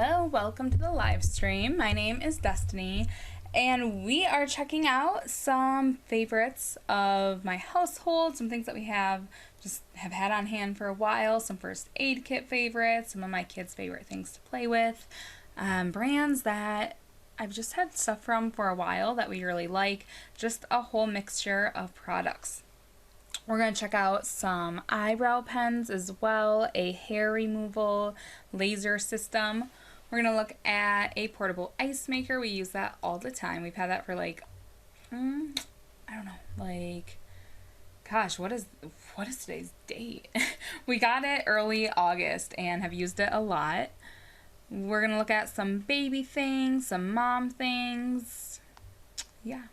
Hello, welcome to the live stream. My name is Destiny, and we are checking out some favorites of my household, some things that we have had on hand for a while, some first aid kit favorites, some of my kids' favorite things to play with, brands that I've just had stuff from for a while that we really like, just a whole mixture of products. We're going to check out some eyebrow pens as well, a hair removal laser system. We're going to look at a portable ice maker. We use that all the time. We've had that for gosh, what is today's date? We got it early August and have used it a lot. We're going to look at some baby things, some mom things. Yeah.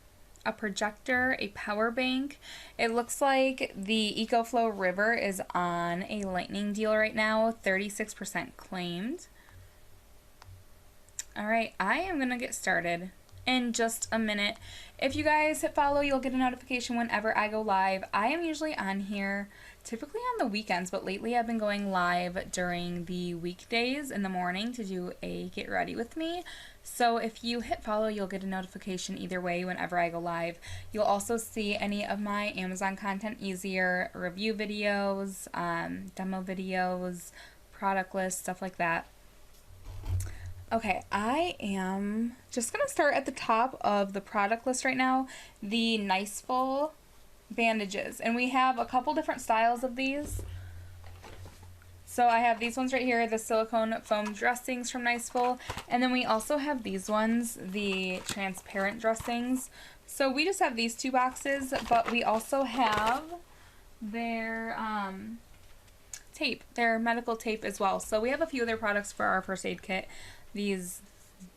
A projector, a power bank. It looks like the EcoFlow River is on a lightning deal right now, 36% claimed. Alright, I am going to get started in just a minute. If you guys hit follow, you'll get a notification whenever I go live. I am usually on here typically on the weekends, but lately I've been going live during the weekdays in the morning to do a get ready with me. So if you hit follow, you'll get a notification either way whenever I go live. You'll also see any of my Amazon content easier, review videos, demo videos, product lists, stuff like that. Okay, I am just going to start at the top of the product list right now, the Niceful bandages. And we have a couple different styles of these. So I have these ones right here, the silicone foam dressings from Niceful. And then we also have these ones, the transparent dressings. So we just have these two boxes, but we also have their tape, their medical tape as well. So we have a few of their products for our first aid kit. These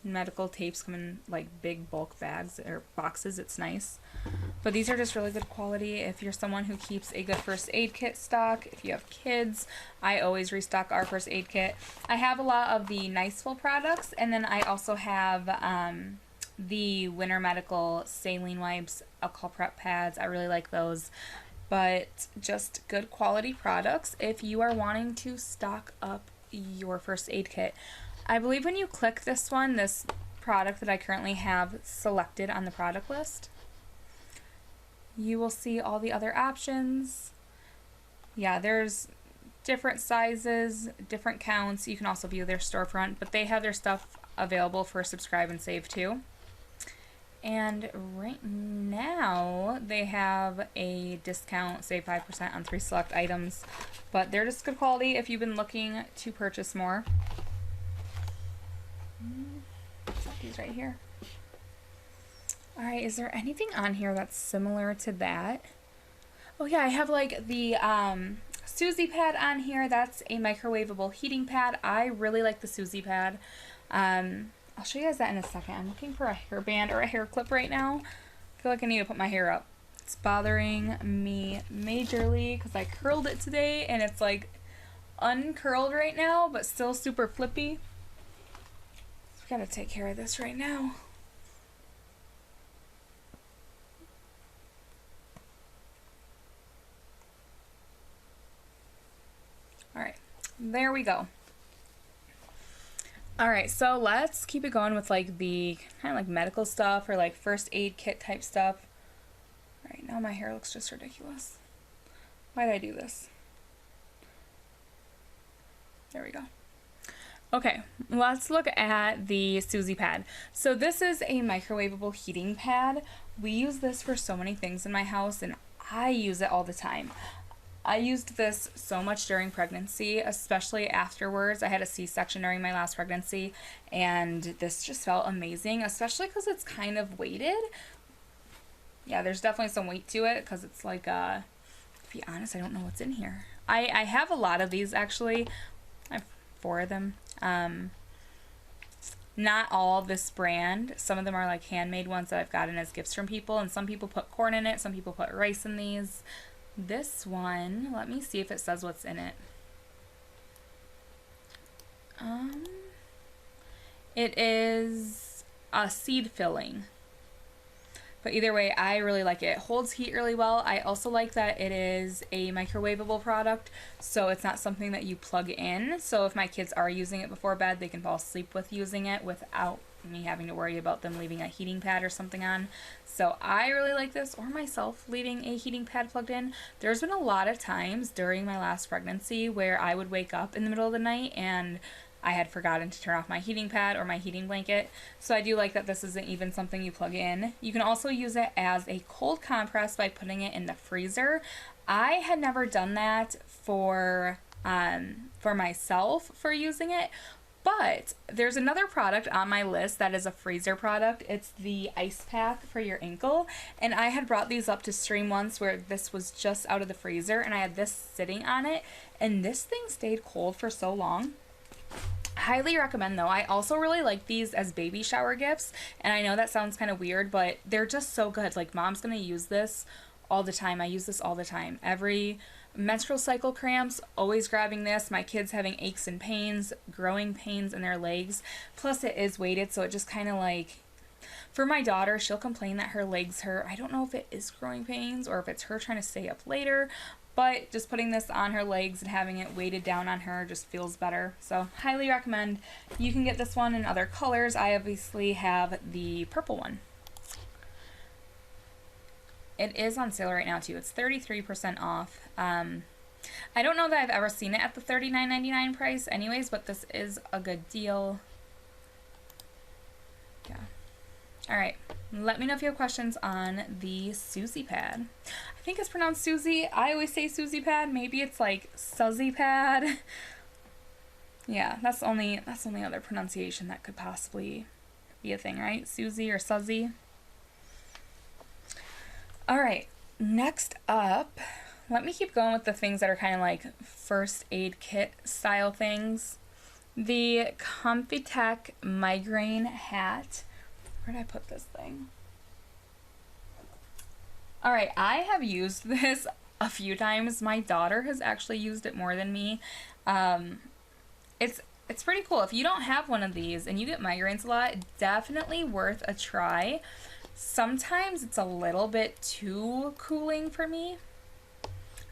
medical tapes come in like big bulk bags or boxes. It's nice. But these are just really good quality. If you're someone who keeps a good first aid kit stock, if you have kids, I always restock our first aid kit. I have a lot of the Niceful products, and then I also have the Winter Medical saline wipes, alcohol prep pads. I really like those. But just good quality products if you are wanting to stock up your first aid kit. I believe when you click this one, this product that I currently have selected on the product list, you will see all the other options. Yeah, there's different sizes, different counts. You can also view their storefront, but they have their stuff available for subscribe and save too. And right now they have a discount, save 5% on 3 select items, but they're just good quality if you've been looking to purchase more. Set these right here. Alright, is there anything on here that's similar to that? Oh yeah, I have like the Susie pad on here. That's a microwavable heating pad. I really like the Susie pad. I'll show you guys that in a second. I'm looking for a hairband or a hair clip right now. I feel like I need to put my hair up. It's bothering me majorly because I curled it today and it's like uncurled right now but still super flippy. Gotta take care of this right now. Alright, there we go. Alright, so let's keep it going with like the kind of like medical stuff or like first aid kit type stuff. Alright, now my hair looks just ridiculous. Why did I do this? There we go. Okay, let's look at the Susie pad. So this is a microwavable heating pad. We use this for so many things in my house and I use it all the time. I used this so much during pregnancy, especially afterwards. I had a C-section during my last pregnancy and this just felt amazing, especially because it's kind of weighted. Yeah, there's definitely some weight to it because it's like, to be honest, I don't know what's in here. I have a lot of these actually. I have 4 of them. Not all this brand. Some of them are like handmade ones that I've gotten as gifts from people, and some people put corn in it, some people put rice in these. This one, let me see if it says what's in it. It is a seed filling. But either way, I really like it. It holds heat really well. I also like that it is a microwavable product, so it's not something that you plug in. So if my kids are using it before bed, they can fall asleep with using it without me having to worry about them leaving a heating pad or something on. So I really like this, or myself leaving a heating pad plugged in. There's been a lot of times during my last pregnancy where I would wake up in the middle of the night and I had forgotten to turn off my heating pad or my heating blanket. So I do like that this isn't even something you plug in. You can also use it as a cold compress by putting it in the freezer. I had never done that for myself for using it, but there's another product on my list that is a freezer product. It's the ice pack for your ankle, and I had brought these up to stream once where this was just out of the freezer and I had this sitting on it, and this thing stayed cold for so long. Highly recommend though. I also really like these as baby shower gifts, and I know that sounds kind of weird, but they're just so good. Like, mom's gonna use this all the time. I use this all the time. Every menstrual cycle cramps, always grabbing this. My kids having aches and pains, growing pains in their legs. Plus it is weighted, so it just kind of like, for my daughter, she'll complain that her legs hurt. I don't know if it is growing pains or if it's her trying to stay up later, but just putting this on her legs and having it weighted down on her just feels better. So highly recommend. You can get this one in other colors. I obviously have the purple one. It is on sale right now too. It's 33% off. I don't know that I've ever seen it at the $39.99 price anyways, but this is a good deal. Yeah. All right. Let me know if you have questions on the Susie pad. I think it's pronounced Susie. I always say Susie pad. Maybe it's like Suzy pad. Yeah, that's the only other pronunciation that could possibly be a thing, right? Susie or Suzy. All right, next up, let me keep going with the things that are kind of like first aid kit style things. The Comfy Tech Migraine hat. Where did I put this thing? All right, I have used this a few times. My daughter has actually used it more than me. It's pretty cool. If you don't have one of these and you get migraines a lot, definitely worth a try. Sometimes it's a little bit too cooling for me.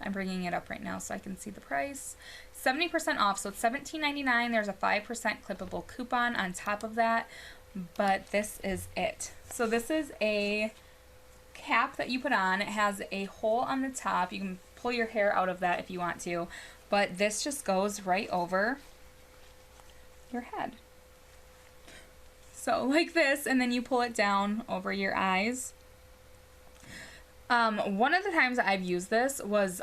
I'm bringing it up right now so I can see the price. 70% off, so it's $17.99. There's a 5% clippable coupon on top of that, but this is it. So this is a cap that you put on. It has a hole on the top. You can pull your hair out of that if you want to, but this just goes right over your head. So like this, and then you pull it down over your eyes. One of the times I've used this was,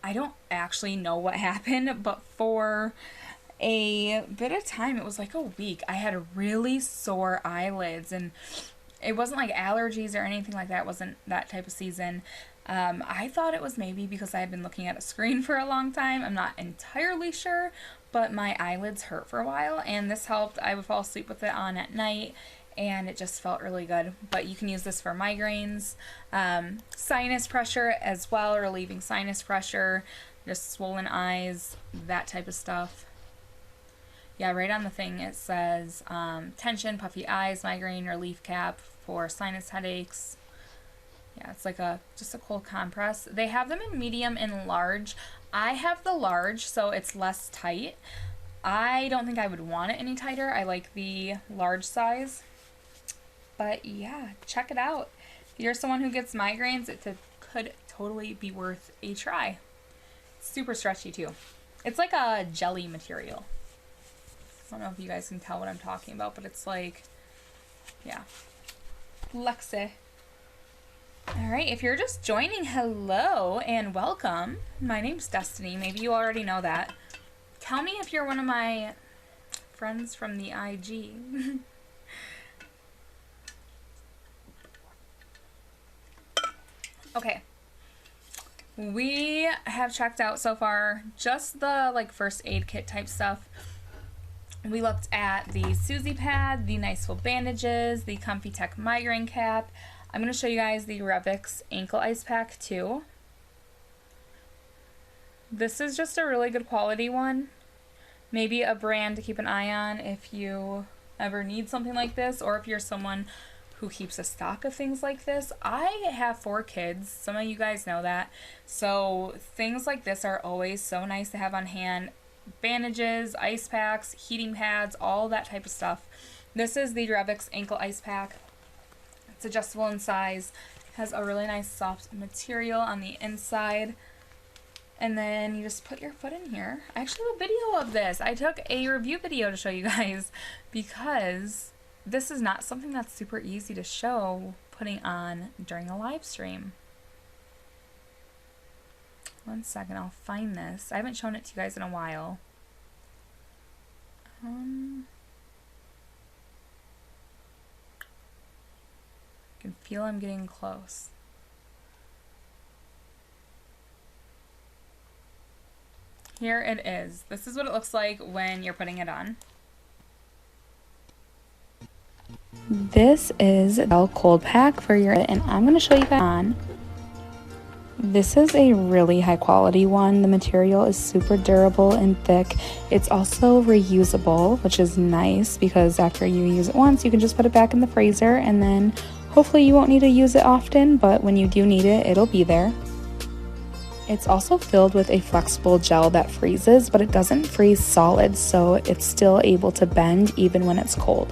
I don't actually know what happened, but for a bit of time, it was like a week, I had really sore eyelids, and it wasn't like allergies or anything like that. It wasn't that type of season. I thought it was maybe because I had been looking at a screen for a long time. I'm not entirely sure, but my eyelids hurt for a while, and this helped. I would fall asleep with it on at night, and it just felt really good. But you can use this for migraines, sinus pressure as well, relieving sinus pressure, just swollen eyes, that type of stuff. Yeah, right on the thing it says tension, puffy eyes, migraine relief cap for sinus headaches. Yeah, it's like just a cold compress. They have them in medium and large. I have the large, so it's less tight. I don't think I would want it any tighter. I like the large size. But yeah, check it out. If you're someone who gets migraines, it could totally be worth a try. It's super stretchy too. It's like a jelly material. I don't know if you guys can tell what I'm talking about, but it's like, yeah, Lexi. All right, if you're just joining, hello and welcome. My name's Destiny. Maybe you already know that. Tell me if you're one of my friends from the IG. Okay. We have checked out so far just the like first aid kit type stuff. We looked at the Susie pad, the nice full bandages, the Comfy Tech migraine cap. I'm going to show you guys the Revix ankle ice pack too. This is just a really good quality one. Maybe a brand to keep an eye on if you ever need something like this, or if you're someone who keeps a stock of things like this. I have 4 kids. Some of you guys know that. So things like this are always so nice to have on hand. Bandages, ice packs, heating pads, all that type of stuff. This is the Revix ankle ice pack. It's adjustable in size. Has a really nice soft material on the inside. And then you just put your foot in here. I actually have a video of this. I took a review video to show you guys because this is not something that's super easy to show putting on during a live stream. One second, I'll find this. I haven't shown it to you guys in a while. I can feel I'm getting close. Here it is. This is what it looks like when you're putting it on. This is a cold pack for your, and I'm going to show you guys on. This is a really high quality one. The material is super durable and thick. It's also reusable, which is nice because after you use it once, you can just put it back in the freezer, and then hopefully you won't need to use it often, but when you do need it, it'll be there. It's also filled with a flexible gel that freezes, but it doesn't freeze solid, so it's still able to bend even when it's cold.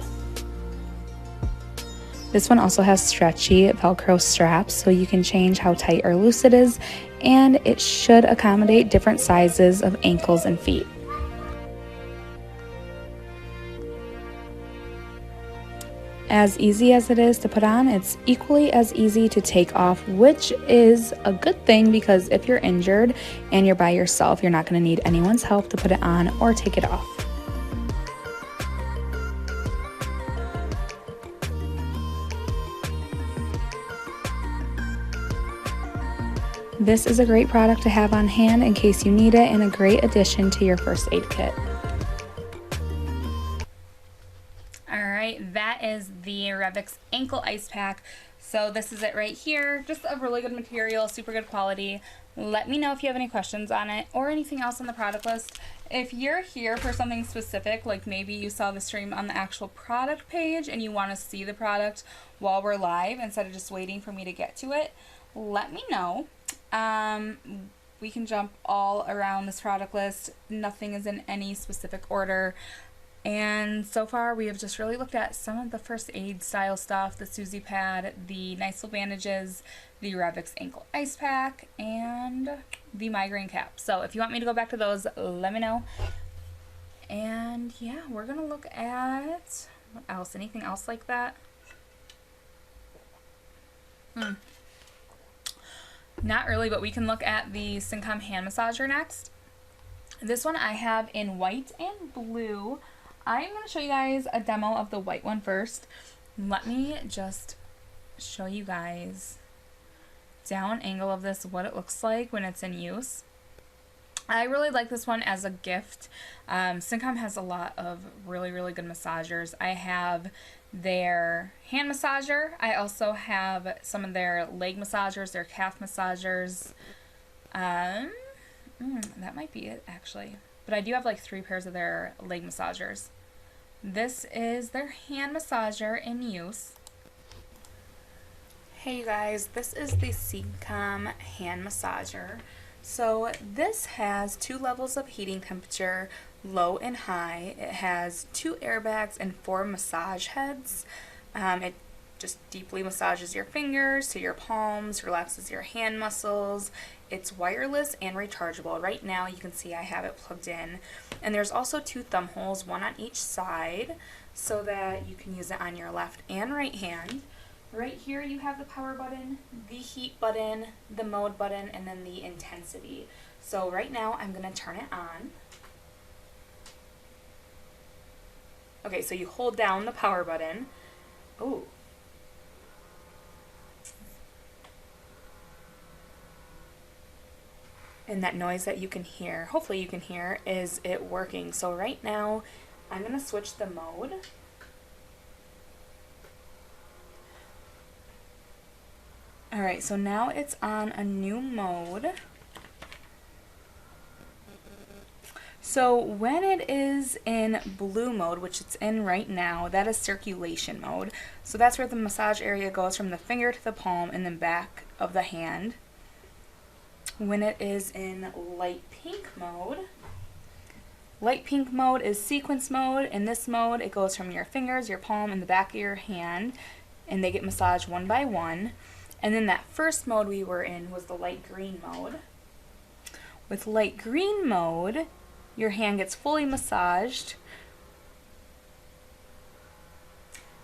This one also has stretchy Velcro straps, so you can change how tight or loose it is, and it should accommodate different sizes of ankles and feet. As easy as it is to put on, it's equally as easy to take off, which is a good thing because if you're injured and you're by yourself, you're not going to need anyone's help to put it on or take it off. This is a great product to have on hand in case you need it, and a great addition to your first aid kit. Alright, that is the Revix ankle ice pack. So this is it right here. Just a really good material, super good quality. Let me know if you have any questions on it or anything else on the product list. If you're here for something specific, like maybe you saw the stream on the actual product page and you want to see the product while we're live instead of just waiting for me to get to it, let me know. We can jump all around this product list. Nothing is in any specific order. And so far we have just really looked at some of the first aid style stuff, the Susie pad, the nice little bandages, the Revix ankle ice pack, and the migraine cap. So if you want me to go back to those, let me know. And yeah, we're gonna look at what else, anything else like that? Not really, but we can look at the Syncom hand massager next. This one I have in white and blue. I'm going to show you guys a demo of the white one first. Let me just show you guys down angle of this, what it looks like when it's in use. I really like this one as a gift. Syncom has a lot of really, really good massagers. I have their hand massager. I also have some of their leg massagers, their calf massagers. That might be it actually. But I do have like 3 pairs of their leg massagers. This is their hand massager in use. Hey you guys, this is the Syncom hand massager. So this has 2 levels of heating temperature, low and high. It has 2 airbags and 4 massage heads. It just deeply massages your fingers to your palms, relaxes your hand muscles. It's wireless and rechargeable. Right now you can see I have it plugged in. And there's also 2 thumb holes, one on each side, so that you can use it on your left and right hand. Right here you have the power button, the heat button, the mode button, and then the intensity. So right now I'm going to turn it on. Okay, so you hold down the power button. Ooh. And that noise that you can hear, hopefully you can hear, is it working. So right now I'm going to switch the mode. Alright, so now it's on a new mode. So when it is in blue mode, which it's in right now, that is circulation mode. So that's where the massage area goes from the finger to the palm and then back of the hand. When it is in light pink mode is sequence mode. In this mode, it goes from your fingers, your palm, and the back of your hand, and they get massaged one by one. And then that first mode we were in was the light green mode. With light green mode, your hand gets fully massaged.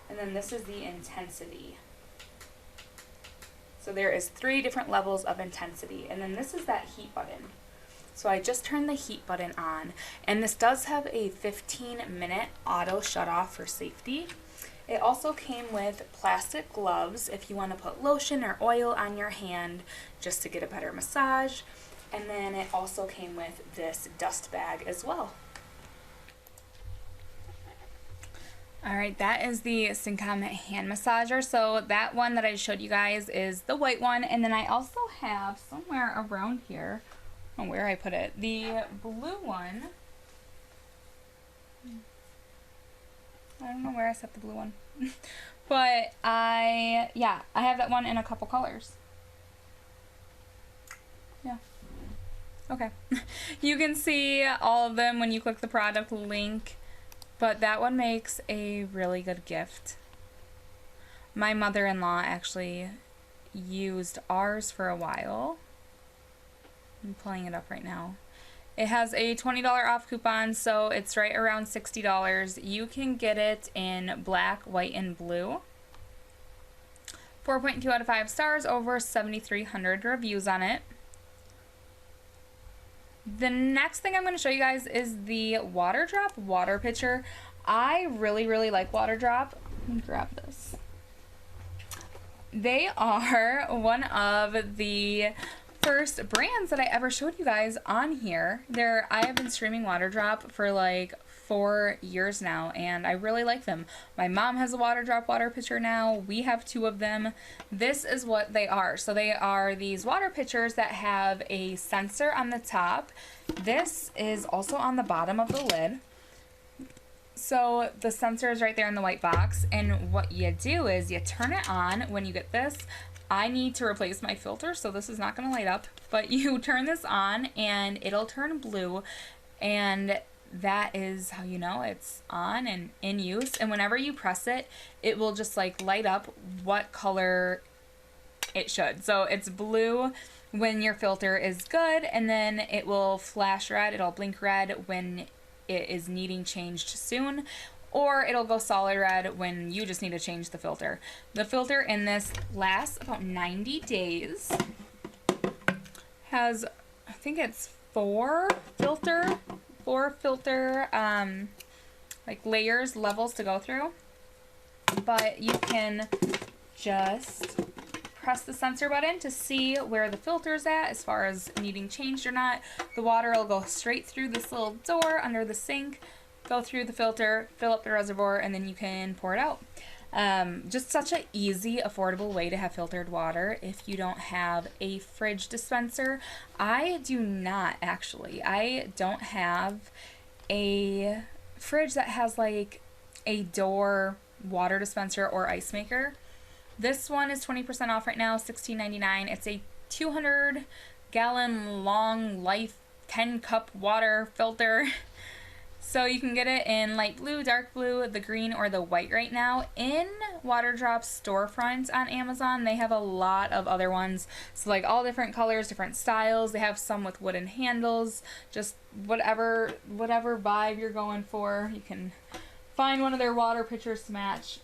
And then this is the intensity. So there is 3 different levels of intensity. And then this is that heat button. So I just turned the heat button on. And this does have a 15-minute auto shut off for safety. It also came with plastic gloves if you want to put lotion or oil on your hand just to get a better massage. And then it also came with this dust bag as well. Alright, that is the Syncom hand massager. So that one that I showed you guys is the white one. And then I also have somewhere around here, I don't know where I put it, the blue one. I don't know where I set the blue one. But I have that one in a couple colors. Yeah. Okay. You can see all of them when you click the product link, but that one makes a really good gift. My mother-in-law actually used ours for a while. I'm pulling it up right now. It has a $20 off coupon, so it's right around $60. You can get it in black, white, and blue. 4.2 out of 5 stars, over 7,300 reviews on it. The next thing I'm going to show you guys is the Water Drop water pitcher. I really, really like Water Drop. Let me grab this. They are one of the first brands that I ever showed you guys on here. I have been streaming Water Drop for like 4 years now, and I really like them. My mom has a Water Drop water pitcher now. We have 2 of them. This is what they are. So they are these water pitchers that have a sensor on the top. This is also on the bottom of the lid. So the sensor is right there in the white box, and what you do is you turn it on when you get this. I need to replace my filter, so this is not going to light up, but you turn this on and it'll turn blue, and that is how you know it's on and in use. And whenever you press it, it will just like light up what color it should. So it's blue when your filter is good, and then it will flash red, it'll blink red when it is needing changed soon, or it'll go solid red when you just need to change the filter. The filter in this lasts about 90 days. Has, I think it's 4 filter like layers, levels to go through. But you can just press the sensor button to see where the filter's at as far as needing changed or not. The water will go straight through this little door under the sink, go through the filter, fill up the reservoir, and then you can pour it out. Just such an easy, affordable way to have filtered water if you don't have a fridge dispenser. I do not, actually. I don't have a fridge that has like a door water dispenser or ice maker. This one is 20% off right now, $16.99. It's a 200-gallon long life 10-cup water filter. So you can get it in light blue, dark blue, the green, or the white right now. In Water Drop's storefront on Amazon, they have a lot of other ones. So like all different colors, different styles. They have some with wooden handles. Just whatever vibe you're going for, you can find one of their water pitchers to match.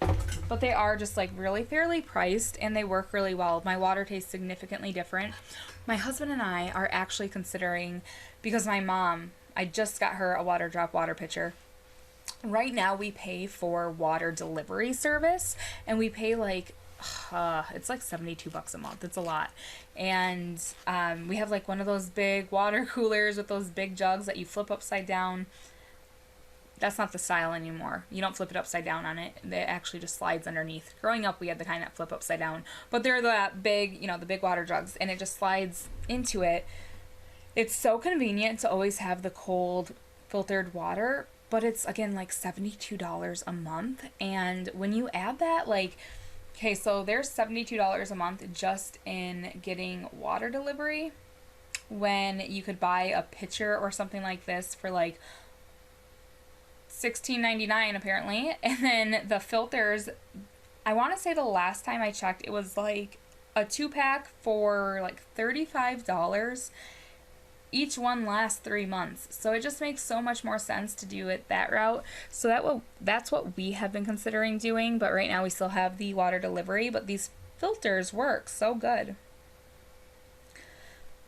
But they are just like really fairly priced, and they work really well. My water tastes significantly different. My husband and I are actually considering, because my mom, I just got her a Water Drop water pitcher. Right now we pay for water delivery service, and we pay like it's like $72 a month. It's a lot. And we have like one of those big water coolers with those big jugs that you flip upside down. That's not the style anymore. You don't flip it upside down on it. It actually just slides underneath. Growing up, we had the kind that flip upside down. But they're that big, the big water jugs, and it just slides into it. It's so convenient to always have the cold filtered water, but it's again like $72 a month. And when you add that, like, okay, so there's $72 a month just in getting water delivery, when you could buy a pitcher or something like this for like $16.99 apparently. And then the filters, I want to say the last time I checked, it was like a 2-pack for like $35. Each one lasts 3 months. So it just makes so much more sense to do it that route. So that's what we have been considering doing, but right now we still have the water delivery, but these filters work so good.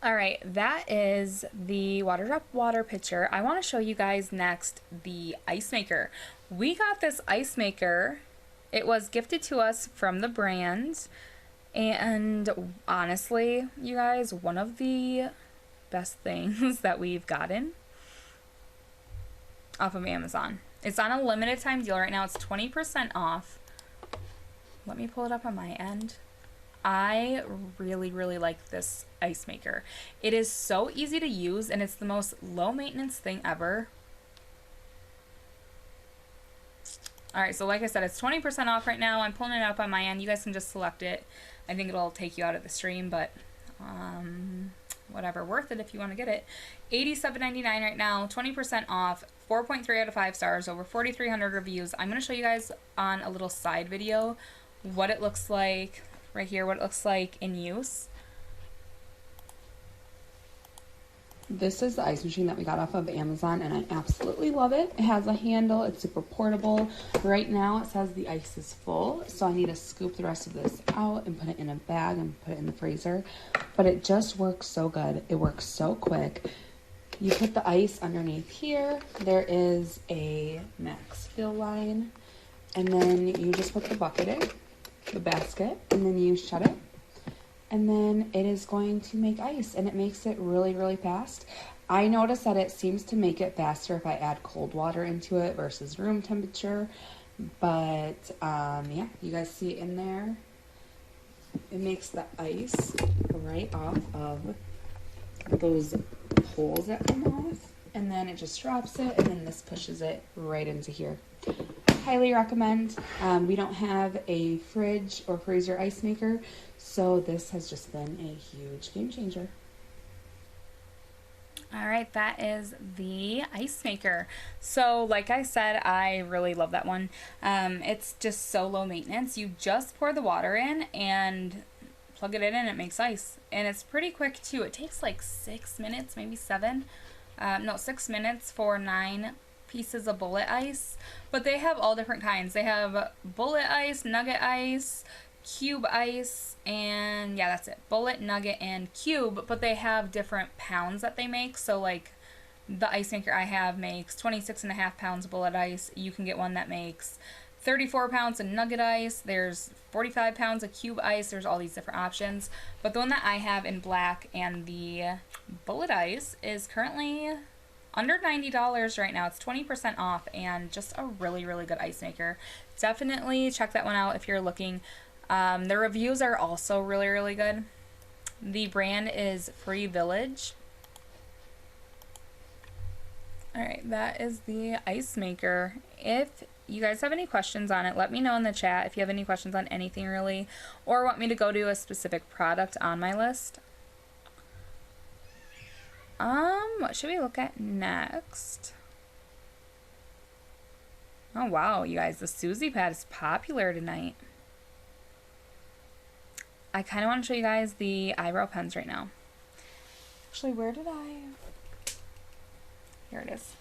All right, that is the water drop water pitcher. I want to show you guys next the ice maker. We got this ice maker. It was gifted to us from the brand, and honestly, you guys, one of the best things that we've gotten off of Amazon. It's on a limited time deal right now. It's 20% off. Let me pull it up on my end. I really, really like this ice maker. It is so easy to use, and it's the most low maintenance thing ever. Alright, so like I said, it's 20% off right now. I'm pulling it up on my end. You guys can just select it. I think it'll take you out of the stream, but whatever, worth it if you want to get it. $87.99 right now, 20% off, 4.3 out of 5 stars, over 4,300 reviews. I'm going to show you guys on a little side video what it looks like right here, what it looks like in use. This is the ice machine that we got off of Amazon, and I absolutely love it. It has a handle, it's super portable. Right now it says the ice is full, so I need to scoop the rest of this out and put it in a bag and put it in the freezer. But it just works so good. It works so quick. You put the ice underneath here. There is a max fill line, and then you just put the bucket in, the basket, and then you shut it. And then it is going to make ice, and it makes it really, really fast. I notice that it seems to make it faster if I add cold water into it versus room temperature. But yeah, you guys see it in there. It makes the ice right off of those holes that come off, and then it just drops it, and then this pushes it right into here. Highly recommend. We don't have a fridge or freezer ice maker, so this has just been a huge game changer. All right, that is the ice maker. So like I said, I really love that one. It's just so low maintenance. You just pour the water in and plug it in and it makes ice. And it's pretty quick too. It takes like 6 minutes, maybe 7. No, 6 minutes for 9 pieces of bullet ice. But they have all different kinds. They have bullet ice, nugget ice, cube ice, and yeah, that's it. Bullet, nugget, and cube, but they have different pounds that they make. So like the ice maker I have makes 26.5 pounds of bullet ice. You can get one that makes 34 pounds of nugget ice. There's 45 pounds of cube ice. There's all these different options. But the one that I have in black and the bullet ice is currently under $90 right now. It's 20% off, and just a really, really good ice maker. Definitely check that one out if you're looking. The reviews are also really, really good. The brand is Free Village. Alright, that is the ice maker. If you guys have any questions on it, let me know in the chat if you have any questions on anything really, or want me to go to a specific product on my list. What should we look at next? Oh wow, you guys, the Susie pad is popular tonight. I kind of want to show you guys the eyebrow pens right now. Actually, where did I... Here it is.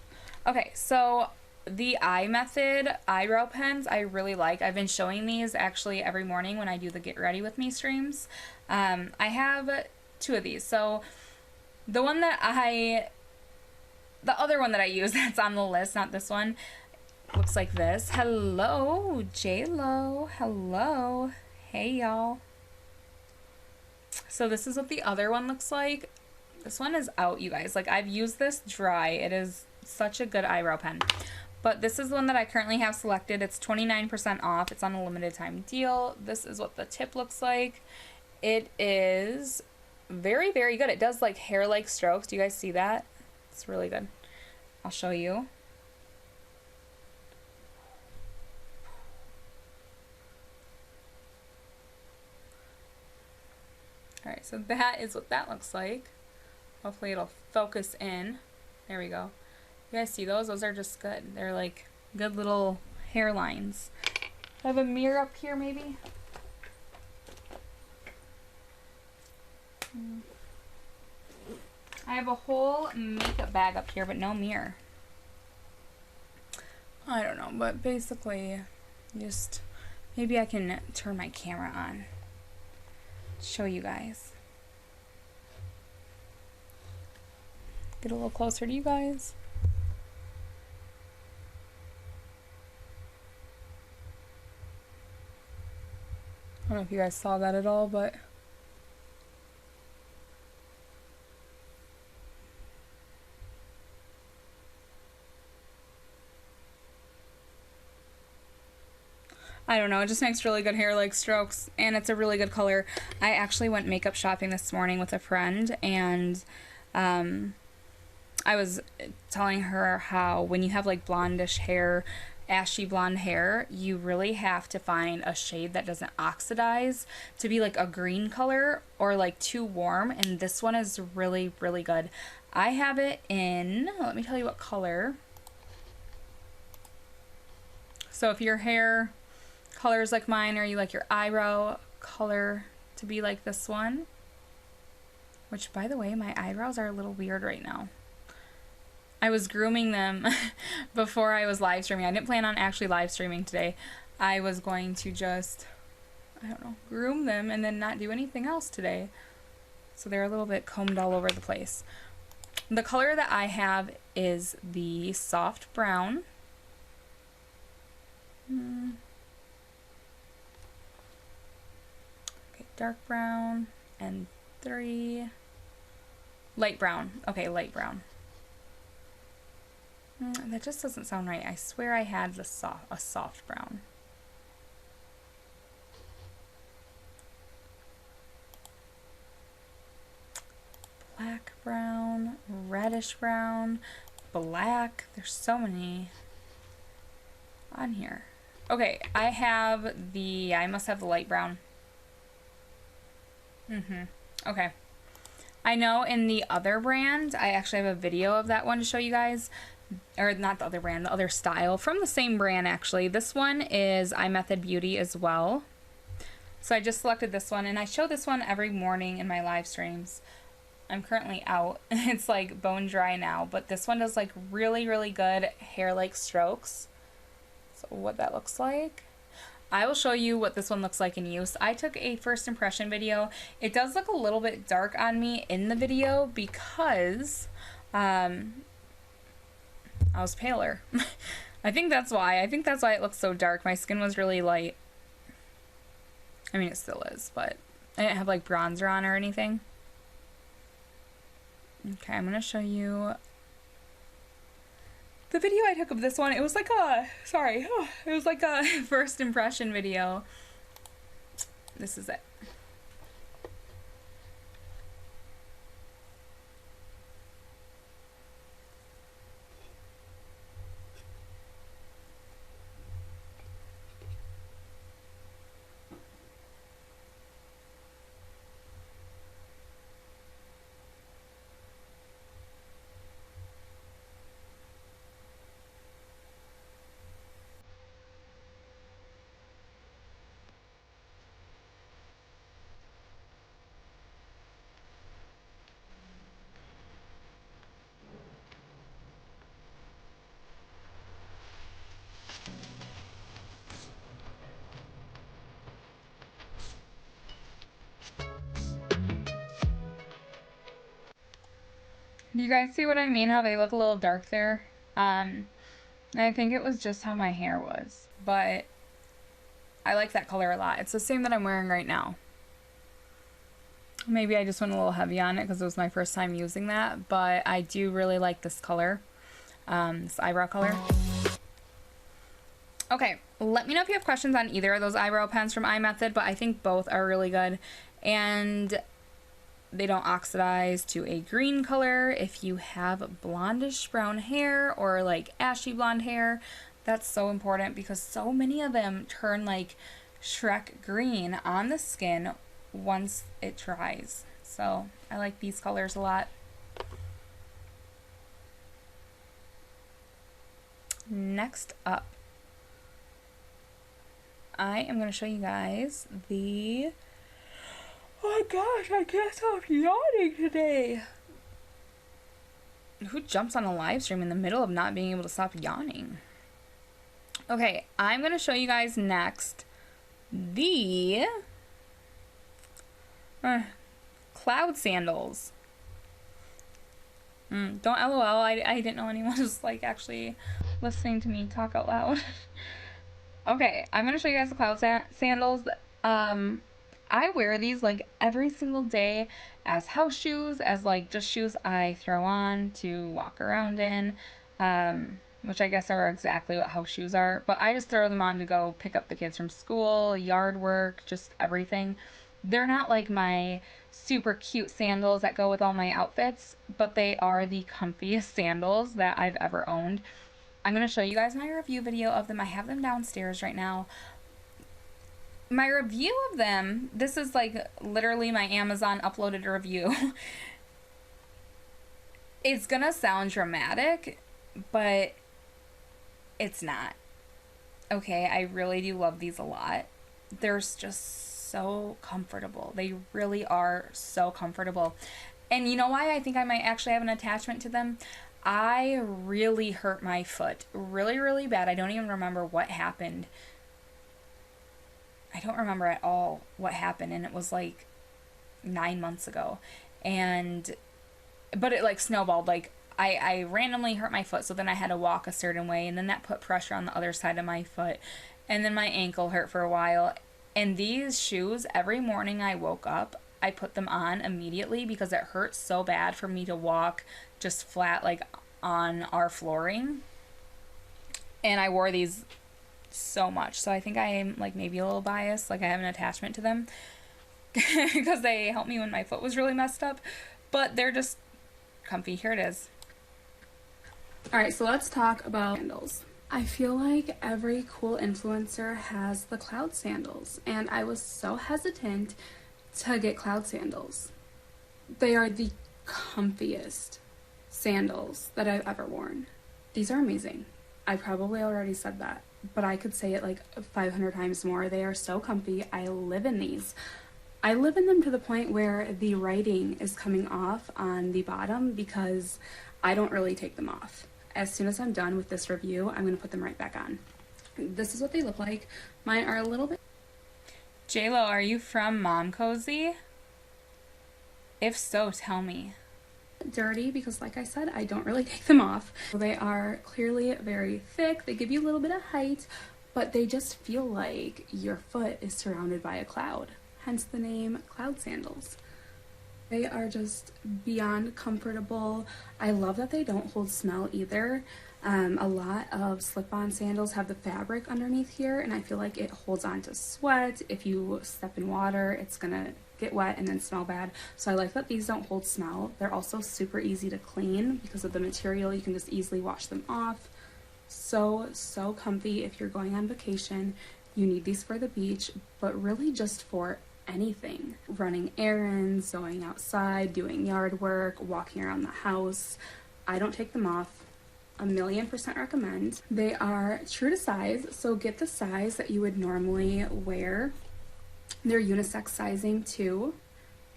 Okay, so the eye method eyebrow pens I really like. I've been showing these actually every morning when I do the Get Ready With Me streams. I have 2 of these. So the other one that I use that's on the list, not this one, looks like this. Hello, J-Lo. Hello. Hey, y'all. So this is what the other one looks like. This one is out, you guys. Like, I've used this dry. It is such a good eyebrow pen. But this is the one that I currently have selected. It's 29% off. It's on a limited time deal. This is what the tip looks like. It is very, very good. It does like hair-like strokes. Do you guys see that? It's really good. I'll show you. Alright, so that is what that looks like. Hopefully it'll focus in. There we go. You guys see those? Those are just good. They're like good little hairlines. I have a mirror up here maybe. I have a whole makeup bag up here, but no mirror. I don't know, but basically, just maybe I can turn my camera on. Show you guys. Get a little closer to you guys. I don't know if you guys saw that at all, but I don't know, it just makes really good hair like strokes, and it's a really good color. I actually went makeup shopping this morning with a friend, and I was telling her how when you have like blondish hair, ashy blonde hair, you really have to find a shade that doesn't oxidize to be like a green color or like too warm, and this one is really, really good. I have it in, let me tell you what color. So if your hair colors like mine, or you like your eyebrow color to be like this one, which by the way, my eyebrows are a little weird right now. I was grooming them before I was live streaming. I didn't plan on actually live streaming today. I was going to just, I don't know, groom them and then not do anything else today. So they're a little bit combed all over the place. The color that I have is the soft brown. Okay, dark brown and 3 light brown. Okay, light brown. That just doesn't sound right. I swear I had a soft brown. Black brown, reddish brown, black. There's so many on here. Okay, I must have the light brown. Okay. I know in the other brand, I actually have a video of that one to show you guys. Or not the other brand, the other style. From the same brand, actually. This one is iMethod Beauty as well. So I just selected this one, and I show this one every morning in my live streams. I'm currently out. It's like bone dry now, but this one does like really, really good hair-like strokes. So what that looks like. I will show you what this one looks like in use. I took a first impression video. It does look a little bit dark on me in the video because I was paler. I think that's why. I think that's why it looks so dark. My skin was really light. I mean, it still is, but I didn't have like bronzer on or anything. Okay, I'm going to show you the video I took of this one. It was like a, it was like a first impression video. This is it. Do you guys see what I mean? How they look a little dark there? I think it was just how my hair was, but I like that color a lot. It's the same that I'm wearing right now. Maybe I just went a little heavy on it because it was my first time using that, but I do really like this color, this eyebrow color. Okay, let me know if you have questions on either of those eyebrow pens from iMethod, but I think both are really good. And They don't oxidize to a green color. If you have blondish brown hair or like ashy blonde hair, that's so important because so many of them turn like Shrek green on the skin once it dries. So I like these colors a lot. Next up, I am going to show you guys the... Oh my gosh, I can't stop yawning today. Who jumps on a live stream in the middle of not being able to stop yawning? Okay, I'm going to show you guys next the cloud sandals. Don't LOL, I didn't know anyone was like actually listening to me talk out loud. Okay, I'm going to show you guys the cloud sandals. I wear these like every single day as house shoes, as like just shoes I throw on to walk around in, which I guess are exactly what house shoes are. But I just throw them on to go pick up the kids from school, yard work, just everything. They're not like my super cute sandals that go with all my outfits, but they are the comfiest sandals that I've ever owned. I'm going to show you guys my review video of them. I have them downstairs right now. My review of them, this is like literally my Amazon uploaded review. It's gonna sound dramatic, but it's not. Okay, I really do love these a lot. They're just so comfortable. They really are so comfortable. And you know why I think I might actually have an attachment to them? I really hurt my foot really, really bad. I don't even remember what happened. I don't remember at all what happened, and it was like 9 months ago. But it like snowballed. Like I randomly hurt my foot, so then I had to walk a certain way, and then that put pressure on the other side of my foot, and then my ankle hurt for a while. And these shoes, every morning I woke up, I put them on immediately because it hurt so bad for me to walk just flat like on our flooring. And I wore these so much, so I think I am like maybe a little biased, like I have an attachment to them because they helped me when my foot was really messed up, but they're just comfy. Here it is. Alright, so let's talk about sandals. I feel like every cool influencer has the cloud sandals, and I was so hesitant to get cloud sandals. They are the comfiest sandals that I've ever worn. These are amazing. I probably already said that, but I could say it like 500 times more. They are so comfy. I live in these. I live in them to the point where the writing is coming off on the bottom because I don't really take them off. As soon as I'm done with this review, I'm going to put them right back on. This is what they look like. Mine are a little bit... JLo, are you from Mom Cozy? If so, tell me. Dirty because, like I said, I don't really take them off. They are clearly very thick. They give you a little bit of height, but they just feel like your foot is surrounded by a cloud. Hence the name cloud sandals. They are just beyond comfortable. I love that they don't hold smell either. A lot of slip-on sandals have the fabric underneath here, and I feel like it holds on to sweat. If you step in water, it's gonna get wet and then smell bad. So I like that these don't hold smell. They're also super easy to clean because of the material. You can just easily wash them off. So comfy if you're going on vacation. You need these for the beach, but really just for anything. Running errands, going outside, doing yard work, walking around the house. I don't take them off. 1,000,000% recommend. They are true to size, so get the size that you would normally wear. They're unisex sizing too.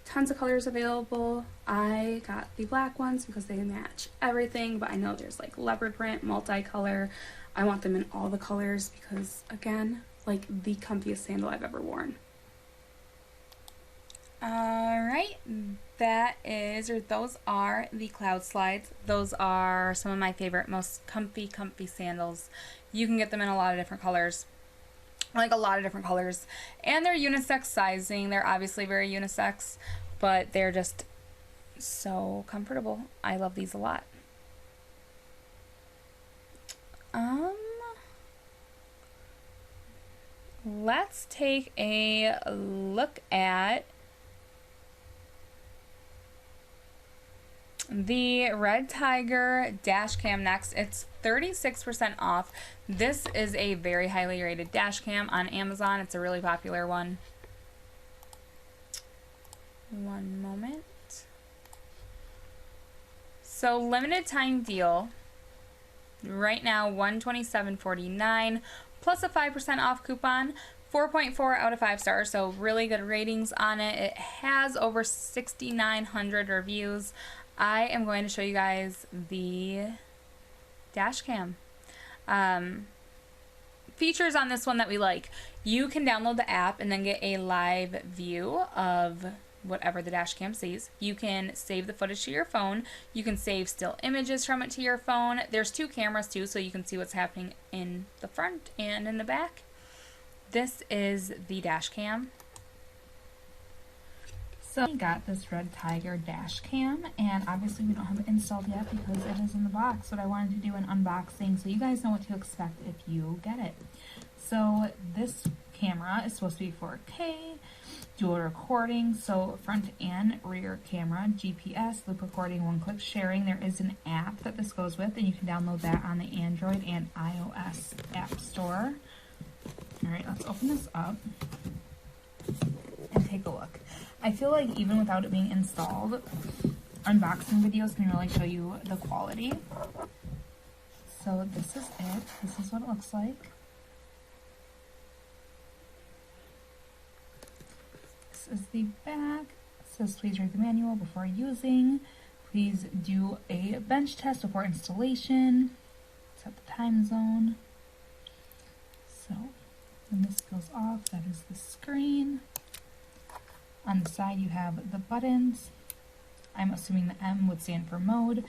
Tons of colors available. I got the black ones because they match everything, but I know there's like leopard print, multicolor. I want them in all the colors because, again, like the comfiest sandal I've ever worn. Alright, those are the cloud slides. Those are some of my favorite, most comfy sandals. You can get them in a lot of different colors. Like a lot of different colors. And they're unisex sizing. They're obviously very unisex, but they're just so comfortable. I love these a lot. Let's take a look at The Red Tiger dash cam next. It's 36% off. This is a very highly rated dash cam on Amazon. It's a really popular one. One moment. So limited time deal. Right now, $127.49 plus a 5% off coupon. 4.4 out of 5 stars, so really good ratings on it. It has over 6,900 reviews. I am going to show you guys the dash cam. Features on this one that we like. You can download the app and then get a live view of whatever the dash cam sees. You can save the footage to your phone. You can save still images from it to your phone. There's 2 cameras too, so you can see what's happening in the front and in the back. This is the dash cam. So we got this Red Tiger dash cam, and obviously we don't have it installed yet because it is in the box, but I wanted to do an unboxing so you guys know what to expect if you get it. So this camera is supposed to be 4K, dual recording, so front and rear camera, GPS, loop recording, one-click sharing. There is an app that this goes with, and you can download that on the Android and iOS App Store. Alright, let's open this up and take a look. I feel like even without it being installed, unboxing videos can really show you the quality. So this is it. This is what it looks like. This is the back. It says please read the manual before using. Please do a bench test before installation. Set the time zone. So when this goes off, that is the screen. On the side you have the buttons. I'm assuming the M would stand for mode,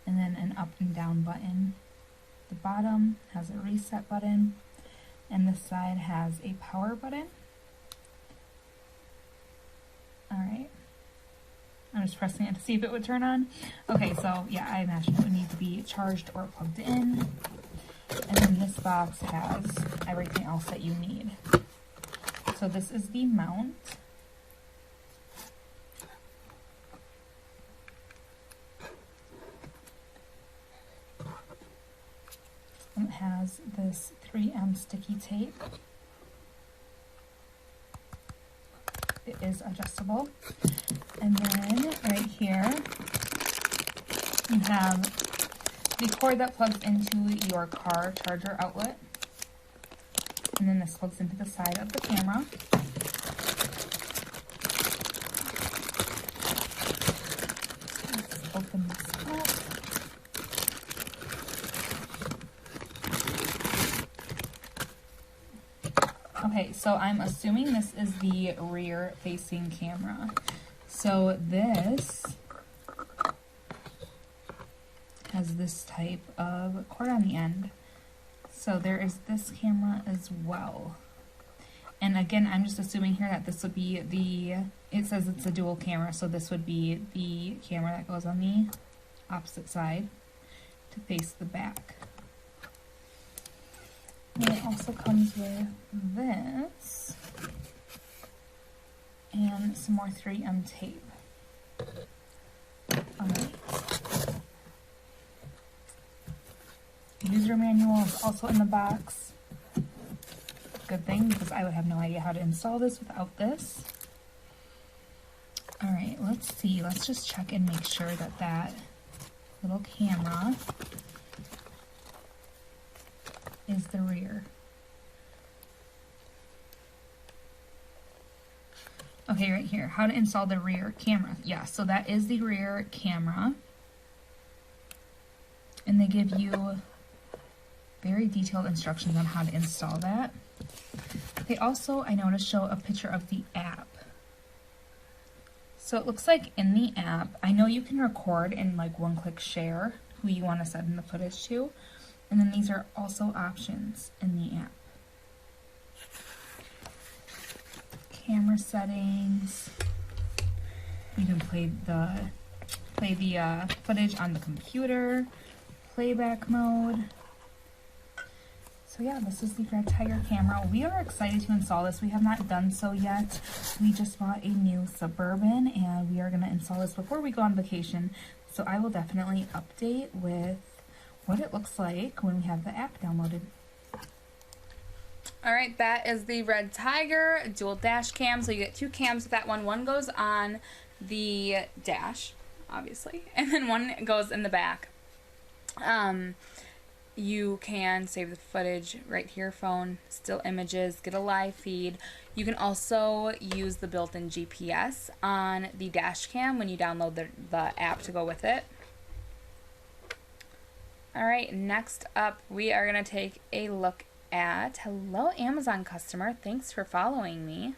and then an up and down button. The bottom has a reset button, and this side has a power button. Alright. I'm just pressing it to see if it would turn on. Okay, so yeah, I imagine it would need to be charged or plugged in. And then this box has everything else that you need. So this is the mount. And it has this 3M sticky tape. It is adjustable. And then right here you have the cord that plugs into your car charger outlet. And then this plugs into the side of the camera. Let's open this up. Okay, so I'm assuming this is the rear facing camera. So this has this type of cord on the end. So there is this camera as well. And again, I'm just assuming here that this would be it says it's a dual camera, so this would be the camera that goes on the opposite side to face the back. And it also comes with this and some more 3M tape. Alright. User manual is also in the box. Good thing, because I would have no idea how to install this without this. Alright, let's see. Let's just check and make sure that that little camera is the rear. Okay, right here. How to install the rear camera. Yeah, so that is the rear camera. And they give you very detailed instructions on how to install that. They also, I noticed, show a picture of the app. So it looks like in the app, I know you can record and like one-click share who you want to send the footage to. And then these are also options in the app. Camera settings. You can play the footage on the computer. Playback mode. So yeah, this is the Red Tiger camera. We are excited to install this. We have not done so yet. We just bought a new Suburban and we are going to install this before we go on vacation. So I will definitely update with what it looks like when we have the app downloaded. All right, that is the Red Tiger dual dash cam. So you get 2 cams with that one. One goes on the dash, obviously, and then one goes in the back. You can save the footage right to your phone, still images, get a live feed. You can also use the built-in GPS on the dash cam when you download the app to go with it. All right, next up, we are going to take a look at, hello Amazon customer, thanks for following me.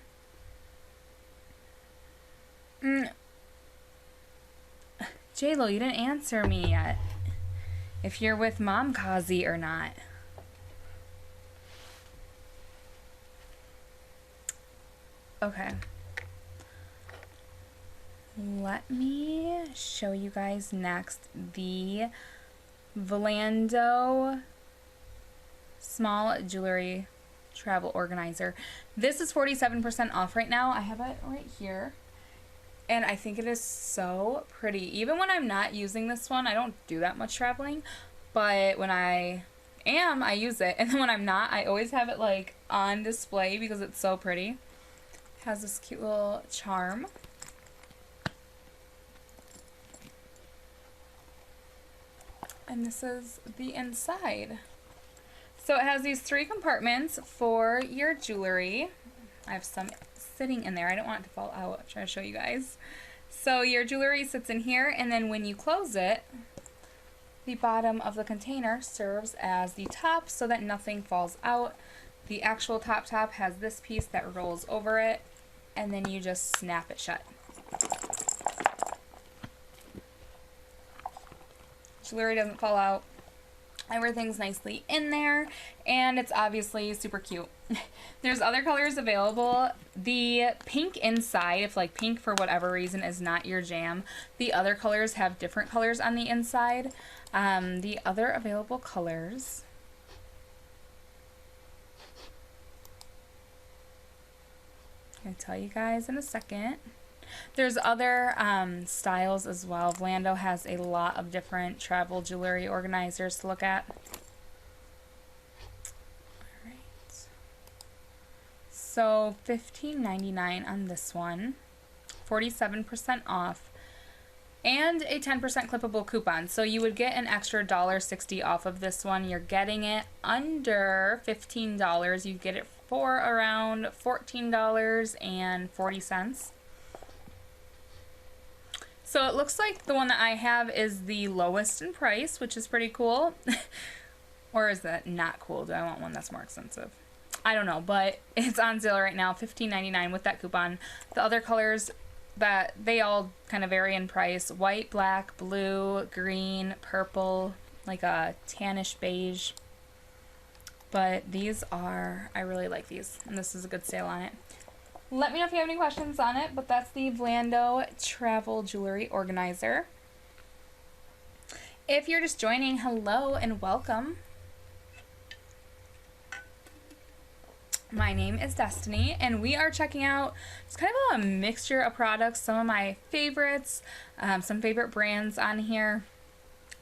J-Lo, you didn't answer me yet. If you're with Mom Kazi or not. Okay. Let me show you guys next the Volando small jewelry travel organizer. This is 47% off right now. I have it right here. And I think it is so pretty. Even when I'm not using this one, I don't do that much traveling. But when I am, I use it. And then when I'm not, I always have it like on display because it's so pretty. It has this cute little charm. And this is the inside. So it has these 3 compartments for your jewelry. I have some sitting in there. I don't want it to fall out. I'm trying to show you guys. So your jewelry sits in here, and then when you close it, the bottom of the container serves as the top so that nothing falls out. The actual top has this piece that rolls over it, and then you just snap it shut. Jewelry doesn't fall out. Everything's nicely in there, and it's obviously super cute. There's other colors available. The pink inside, if like pink for whatever reason is not your jam, the other colors have different colors on the inside. The other available colors, I'll tell you guys in a second. There's other styles as well. Volando has a lot of different travel jewelry organizers to look at. Alright. So $15.99 on this one. 47% off. And a 10% clippable coupon. So you would get an extra $1.60 off of this one. You're getting it under $15. You get it for around $14.40. So it looks like the one that I have is the lowest in price, which is pretty cool. Or is that not cool? Do I want one that's more expensive? I don't know, but it's on sale right now, $15.99 with that coupon. The other colors, that they all kind of vary in price. White, black, blue, green, purple, like a tannish beige. But these are, I really like these, and this is a good sale on it. Let me know if you have any questions on it, but that's the Volando Travel Jewelry Organizer. If you're just joining, hello and welcome. My name is Destiny, and we are checking out, it's kind of a mixture of products, some of my favorites, some favorite brands on here,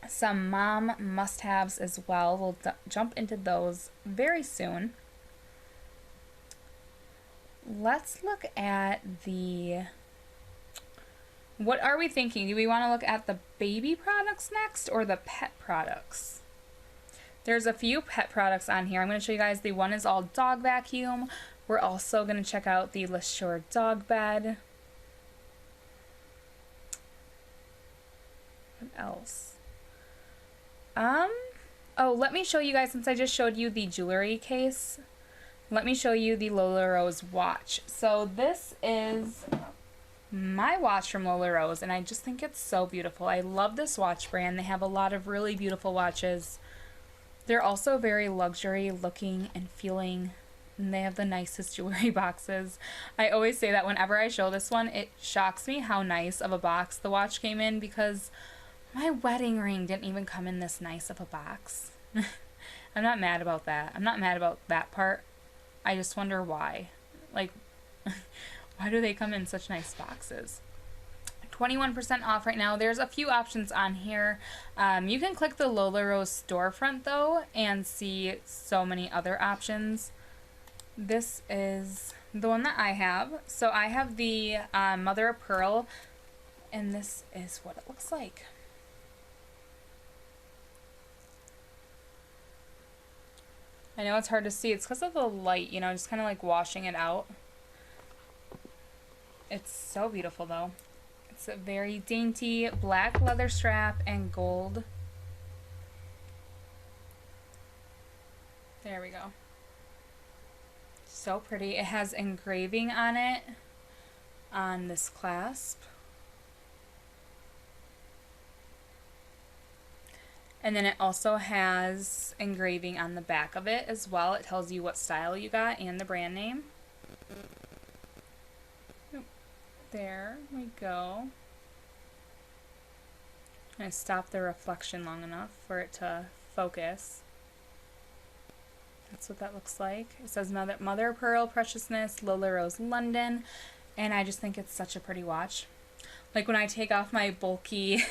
some mom must-haves as well. We'll jump into those very soon. Let's look at the, what are we thinking? Do we want to look at the baby products next or the pet products? There's a few pet products on here. I'm going to show you guys, the one is all dog vacuum. We're also going to check out the LeSure dog bed. What else? Oh, let me show you guys, since I just showed you the jewelry case, let me show you the Lola Rose watch. So this is my watch from Lola Rose, and I just think it's so beautiful. I love this watch brand. They have a lot of really beautiful watches. They're also very luxury looking and feeling, and they have the nicest jewelry boxes. I always say that whenever I show this one, it shocks me how nice of a box the watch came in, because my wedding ring didn't even come in this nice of a box. I'm not mad about that. I'm not mad about that part. I just wonder why. Like, why do they come in such nice boxes? 21% off right now. There's a few options on here. You can click the Lola Rose storefront though and see so many other options. This is the one that I have. So I have the Mother of Pearl, and this is what it looks like. I know it's hard to see. It's because of the light, you know, just kind of like washing it out. It's so beautiful though. It's a very dainty black leather strap and gold. There we go. So pretty. It has engraving on it on this clasp. And then it also has engraving on the back of it as well. It tells you what style you got and the brand name. There we go. I stop the reflection long enough for it to focus. That's what that looks like. It says Mother of Pearl, Preciousness, Lola Rose, London. And I just think it's such a pretty watch. Like when I take off my bulky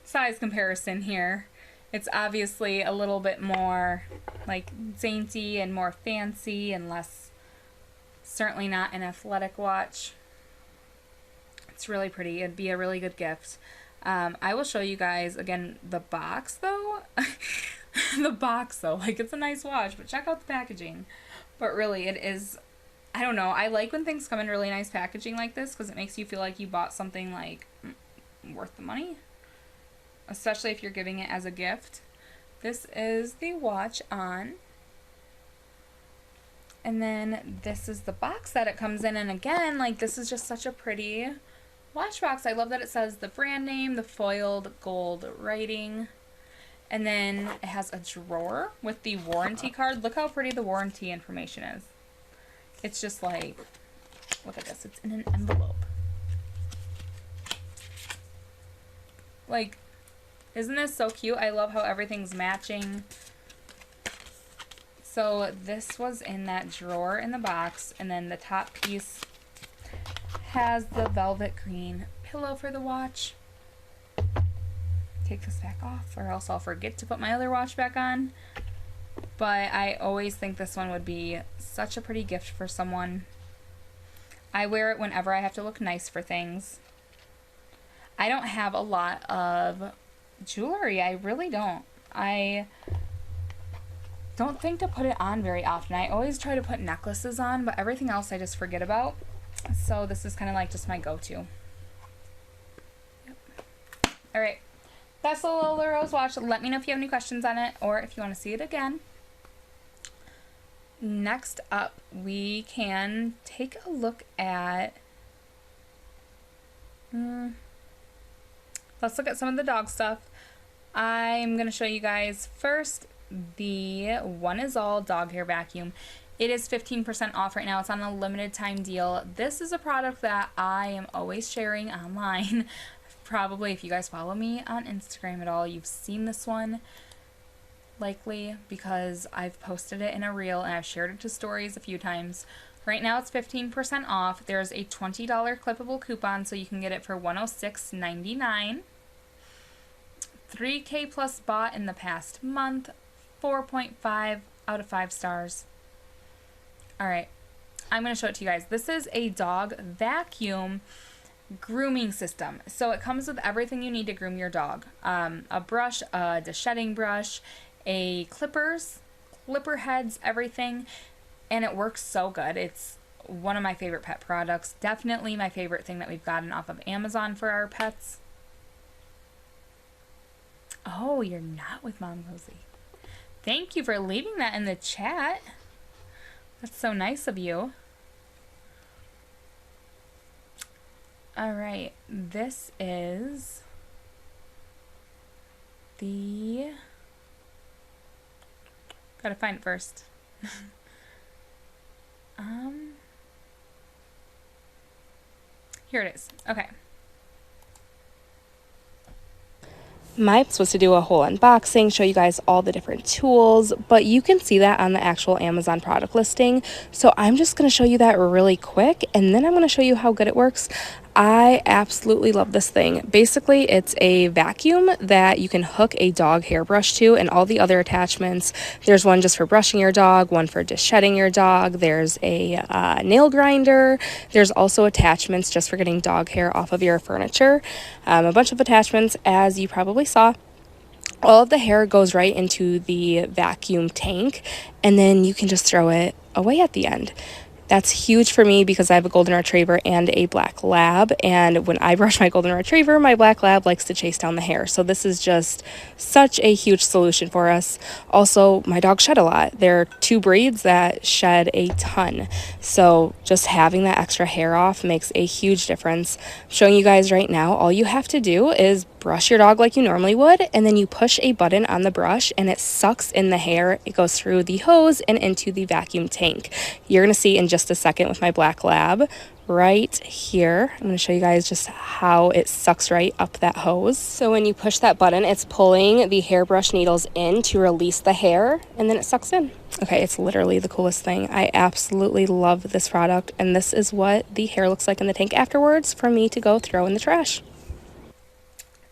size comparison here, it's obviously a little bit more like dainty and more fancy and less, certainly not an athletic watch. It's really pretty. It'd be a really good gift. I will show you guys again the box though. The box though, like it's a nice watch, but check out the packaging. But really it is, I don't know, I like when things come in really nice packaging like this because it makes you feel like you bought something like worth the money, especially if you're giving it as a gift. This is the watch on, and then this is the box that it comes in, and again, like this is just such a pretty watch box. I love that it says the brand name, the foiled gold writing, and then it has a drawer with the warranty card. Look how pretty the warranty information is. It's just like, look at this, it's in an envelope. Like, isn't this so cute? I love how everything's matching. So this was in that drawer in the box, and then the top piece has the velvet green pillow for the watch. Take this back off or else I'll forget to put my other watch back on. But I always think this one would be such a pretty gift for someone. I wear it whenever I have to look nice for things. I don't have a lot of jewelry. I really don't. I don't think to put it on very often. I always try to put necklaces on, but everything else I just forget about. So this is kind of like just my go-to. Yep. Alright. That's the Lola Rose watch. Let me know if you have any questions on it or if you want to see it again. Next up, we can take a look at... let's look at some of the dog stuff. I'm going to show you guys first the One Is All dog hair vacuum. It is 15% off right now. It's on a limited time deal. This is a product that I am always sharing online. Probably if you guys follow me on Instagram at all, you've seen this one likely because I've posted it in a reel and I've shared it to stories a few times. Right now it's 15% off. There's a $20 clippable coupon so you can get it for $106.99. 3K plus bought in the past month. 4.5 out of 5 stars. Alright, I'm going to show it to you guys. This is a dog vacuum grooming system. So it comes with everything you need to groom your dog. A brush, a shedding brush, clipper heads, everything. And it works so good. It's one of my favorite pet products. Definitely my favorite thing that we've gotten off of Amazon for our pets. Oh, you're not with Mom Rosie. Thank you for leaving that in the chat. That's so nice of you. Alright, this is the... Gotta find it first. Here it is. Okay. My plan was to do a whole unboxing, show you guys all the different tools, but you can see that on the actual Amazon product listing. So I'm just going to show you that really quick, and then I'm going to show you how good it works. I absolutely love this thing. Basically, it's a vacuum that you can hook a dog hairbrush to and all the other attachments. There's one just for brushing your dog, one for just shedding your dog. There's a nail grinder. There's also attachments just for getting dog hair off of your furniture. A bunch of attachments, as you probably saw. All of the hair goes right into the vacuum tank, and then you can just throw it away at the end. That's huge for me because I have a golden retriever and a black lab, and when I brush my golden retriever, my black lab likes to chase down the hair. So this is just such a huge solution for us. Also, my dogs shed a lot. There are two breeds that shed a ton. So just having that extra hair off makes a huge difference. I'm showing you guys right now, all you have to do is brush your dog like you normally would, and then you push a button on the brush and it sucks in the hair. It goes through the hose and into the vacuum tank. You're going to see in just a second with my black lab right here. I'm going to show you guys just how it sucks right up that hose. So when you push that button, it's pulling the hairbrush needles in to release the hair, and then it sucks in. Okay, it's literally the coolest thing. I absolutely love this product, and this is what the hair looks like in the tank afterwards for me to go throw in the trash.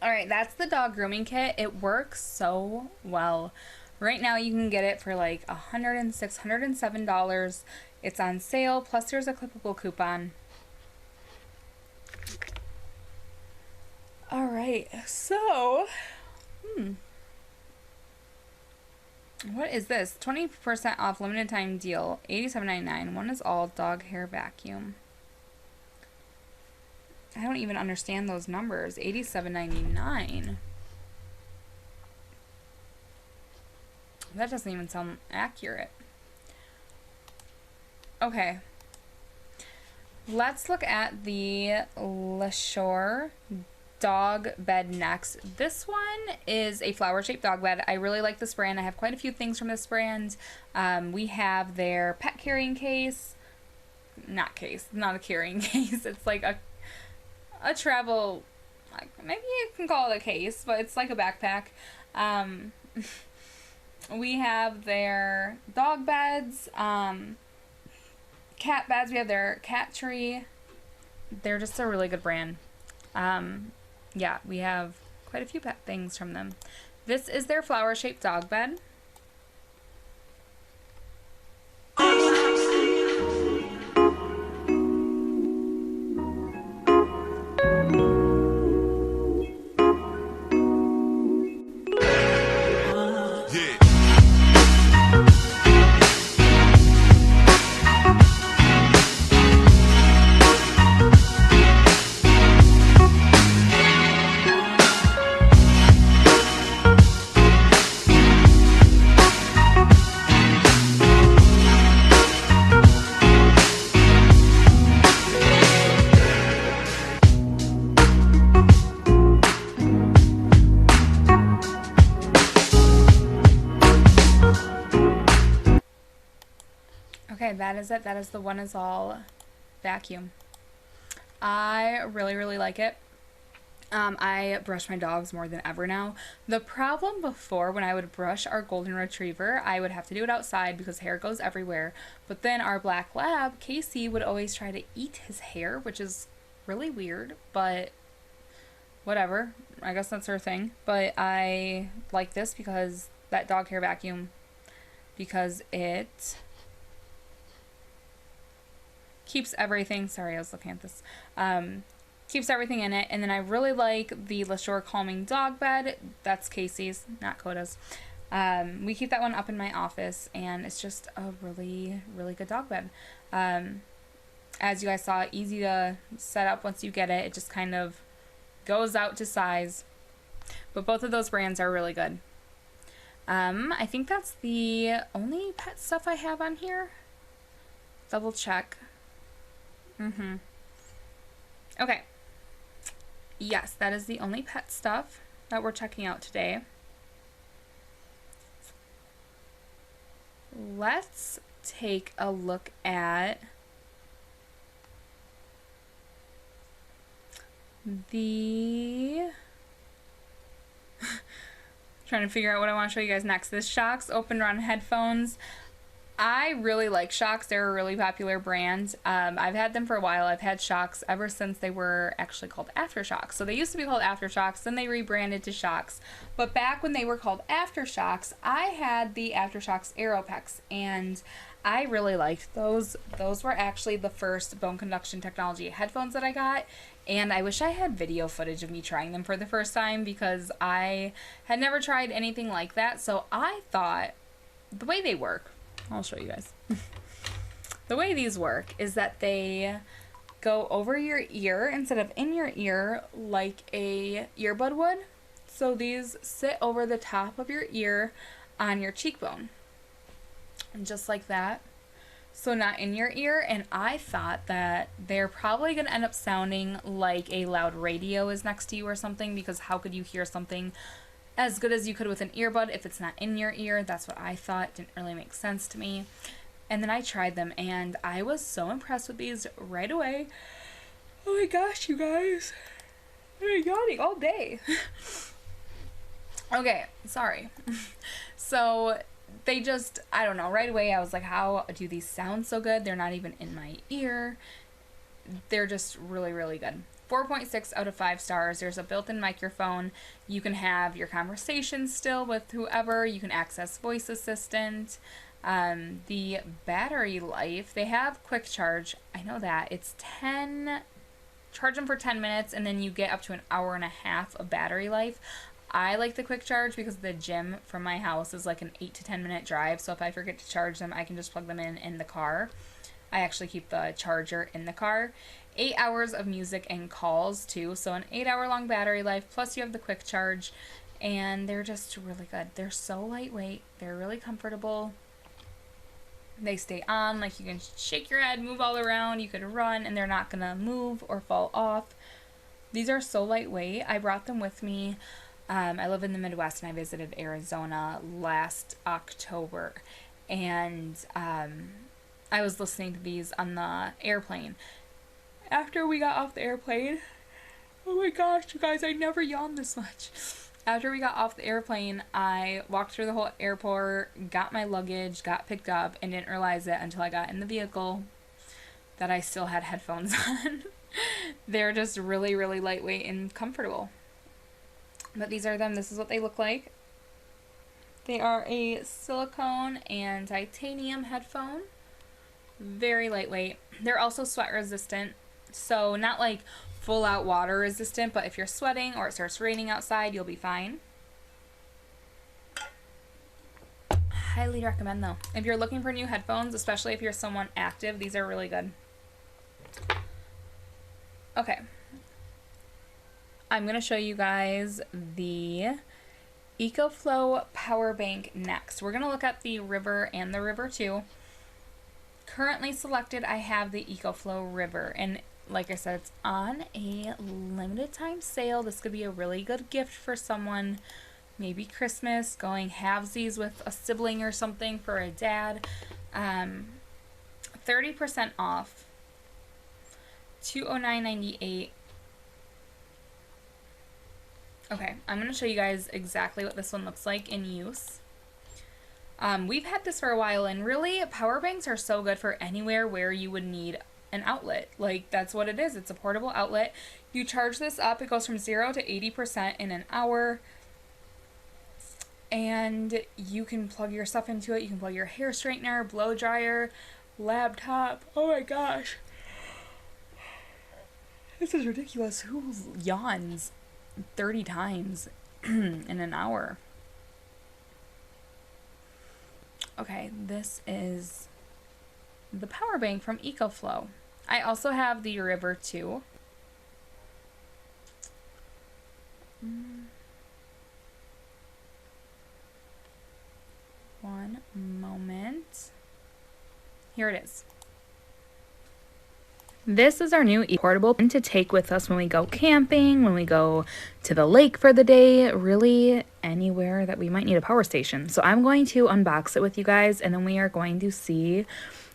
All right, that's the dog grooming kit. It works so well. Right now you can get it for like $106, $107. It's on sale, plus there's a clippable coupon. All right, so, what is this? 20% off limited time deal, $87.99. One is all dog hair vacuum. I don't even understand those numbers. $87.99. That doesn't even sound accurate. Okay. Let's look at the LaSure dog bed next. This one is a flower-shaped dog bed. I really like this brand. I have quite a few things from this brand. We have their pet carrying case. Not a carrying case. It's like a travel, maybe you can call it a case, but it's like a backpack. We have their dog beds, cat beds. We have their cat tree. They're just a really good brand. Yeah, we have quite a few pet things from them. This is their flower-shaped dog bed. Okay, that is it. That is the One Is All vacuum. I really, really like it. I brush my dogs more than ever now. The problem before, when I would brush our golden retriever, I would have to do it outside because hair goes everywhere. But then our black lab, Casey, would always try to eat his hair, which is really weird, but whatever. I guess that's her thing. But I like this because that dog hair vacuum, because it keeps everything, sorry, I was looking at this, keeps everything in it. And then I really like the LaSure Calming Dog Bed. That's Casey's, not Coda's. We keep that one up in my office, and it's just a really, really good dog bed. As you guys saw, easy to set up once you get it. It just kind of goes out to size. But both of those brands are really good. I think that's the only pet stuff I have on here. Double check. Okay. Yes, that is the only pet stuff that we're checking out today. Let's take a look at the trying to figure out what I want to show you guys next. This Shocks open run headphones. I really like Shocks. They're a really popular brand. I've had them for a while. I've had Shocks ever since they were actually called Aftershocks. So they used to be called Aftershocks, then they rebranded to Shocks. But back when they were called Aftershocks, I had the Aftershocks Aeropex, and I really liked those. Those were actually the first bone conduction technology headphones that I got. And I wish I had video footage of me trying them for the first time, because I had never tried anything like that. So I thought the way they work, I'll show you guys. The way these work is that they go over your ear instead of in your ear like a earbud would. So these sit over the top of your ear on your cheekbone. And just like that. So not in your ear. And I thought that they're probably going to end up sounding like a loud radio is next to you or something, because how could you hear something as good as you could with an earbud if it's not in your ear? That's what I thought. Didn't really make sense to me. And then I tried them, and I was so impressed with these right away. Oh my gosh, you guys. I'm yawning all day. Okay, sorry. So they just, I don't know, right away I was like, how do these sound so good? They're not even in my ear. They're just really, really good. 4.6 out of 5 stars. There's a built-in microphone. You can have your conversation still with whoever. You can access voice assistant. The battery life, they have quick charge. I know that. It's charge them for 10 minutes, and then you get up to an hour and a half of battery life. I like the quick charge because the gym from my house is like an 8 to 10 minute drive. So if I forget to charge them, I can just plug them in the car. I actually keep the charger in the car. 8 hours of music and calls too, so an 8-hour long battery life, plus you have the quick charge, and they're just really good. They're so lightweight, they're really comfortable, they stay on, like you can shake your head, move all around, you could run, and they're not gonna move or fall off. These are so lightweight. I brought them with me. I live in the Midwest, and I visited Arizona last October, and I was listening to these on the airplane. After we got off the airplane, oh my gosh, you guys, I never yawned this much. After we got off the airplane, I walked through the whole airport, got my luggage, got picked up, and didn't realize it until I got in the vehicle that I still had headphones on. They're just really, really lightweight and comfortable. But these are them. This is what they look like. They are a silicone and titanium headphone. Very lightweight. They're also sweat resistant. So not like full out water resistant, but if you're sweating or it starts raining outside, you'll be fine. Highly recommend though. If you're looking for new headphones, especially if you're someone active, these are really good. Okay. I'm going to show you guys the EcoFlow power bank next. We're going to look at the River and the River 2. Currently selected, I have the EcoFlow River, and like I said, it's on a limited time sale. This could be a really good gift for someone, maybe Christmas, going halvesies with a sibling or something for a dad. 30% off, $209.98. Okay, I'm going to show you guys exactly what this one looks like in use. We've had this for a while, and really, power banks are so good for anywhere where you would need an outlet. Like, that's what it is. It's a portable outlet. You charge this up. It goes from 0 to 80% in an hour. And you can plug your stuff into it. You can plug your hair straightener, blow dryer, laptop. Oh my gosh. This is ridiculous. Who yawns 30 times in an hour? Okay, this is the power bank from EcoFlow. I also have the River 2. One moment. Here it is. This is our new portable to take with us when we go camping, when we go to the lake for the day, really anywhere that we might need a power station. So I'm going to unbox it with you guys, and then we are going to see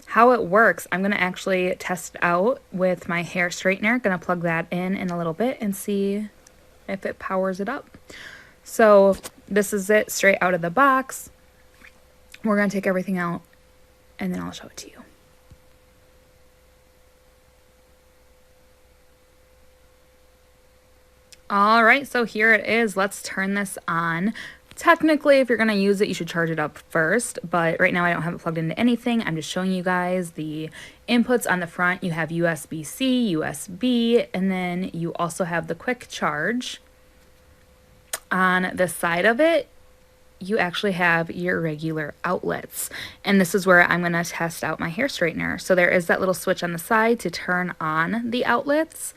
how it works. I'm going to actually test it out with my hair straightener. Going to plug that in a little bit and see if it powers it up. So this is it straight out of the box. We're going to take everything out and then I'll show it to you. All right, so here it is. Let's turn this on. Technically, if you're going to use it, you should charge it up first, but right now I don't have it plugged into anything. I'm just showing you guys the inputs on the front. You have USB-C, USB, and then you also have the quick charge. On the side of it, you actually have your regular outlets, and this is where I'm going to test out my hair straightener. So there is that little switch on the side to turn on the outlets,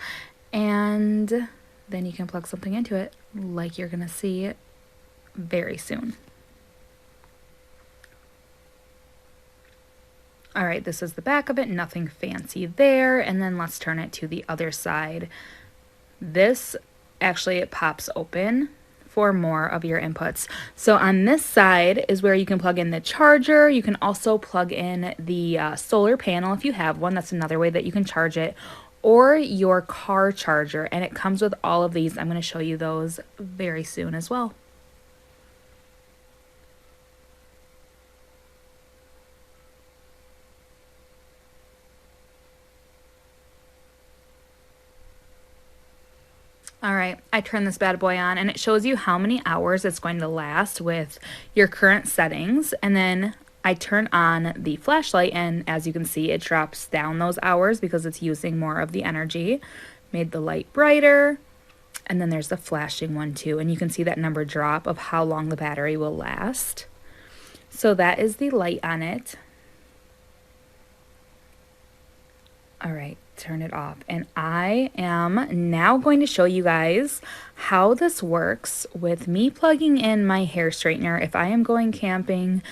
and then you can plug something into it like you're going to see very soon. All right, this is the back of it, nothing fancy there. And then let's turn it to the other side. This actually, it pops open for more of your inputs. So on this side is where you can plug in the charger. You can also plug in the solar panel if you have one. That's another way that you can charge it, or your car charger. And it comes with all of these. I'm going to show you those very soon as well. All right, I turned this bad boy on, and it shows you how many hours it's going to last with your current settings. And then I turn on the flashlight, and as you can see, it drops down those hours because it's using more of the energy. Made the light brighter, and then there's the flashing one too, and you can see that number drop of how long the battery will last. So that is the light on it. All right, turn it off. And I am now going to show you guys how this works with me plugging in my hair straightener. If I am going camping,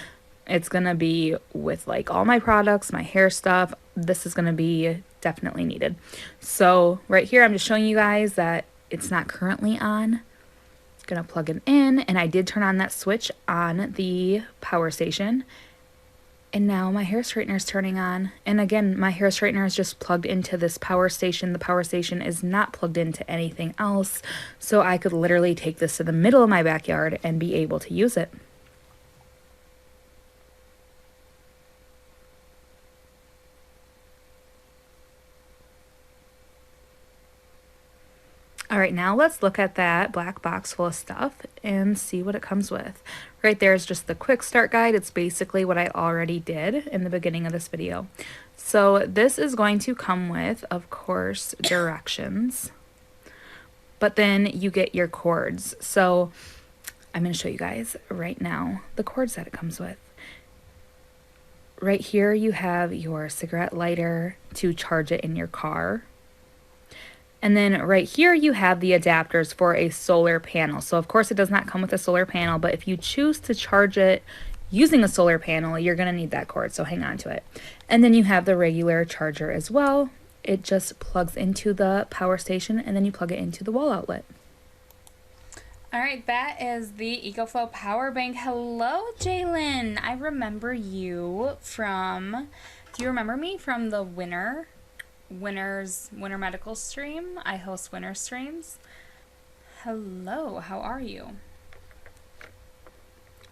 it's gonna be with like all my products, my hair stuff. This is gonna be definitely needed. So right here, I'm just showing you guys that it's not currently on. Gonna plug it in, and I did turn on that switch on the power station. And now my hair straightener is turning on. And again, my hair straightener is just plugged into this power station. The power station is not plugged into anything else. So I could literally take this to the middle of my backyard and be able to use it. All right, now let's look at that black box full of stuff and see what it comes with. Right there is just the quick start guide. It's basically what I already did in the beginning of this video. So this is going to come with, of course, directions, but then you get your cords. So I'm going to show you guys right now the cords that it comes with. Right here you have your cigarette lighter to charge it in your car. And then right here you have the adapters for a solar panel. So of course it does not come with a solar panel, but if you choose to charge it using a solar panel, you're going to need that cord, so hang on to it. And then you have the regular charger as well. It just plugs into the power station, and then you plug it into the wall outlet. All right, that is the EcoFlow power bank. Hello, Jalen. I remember you from, do you remember me from the winter medical stream? I host winter streams. Hello, how are you?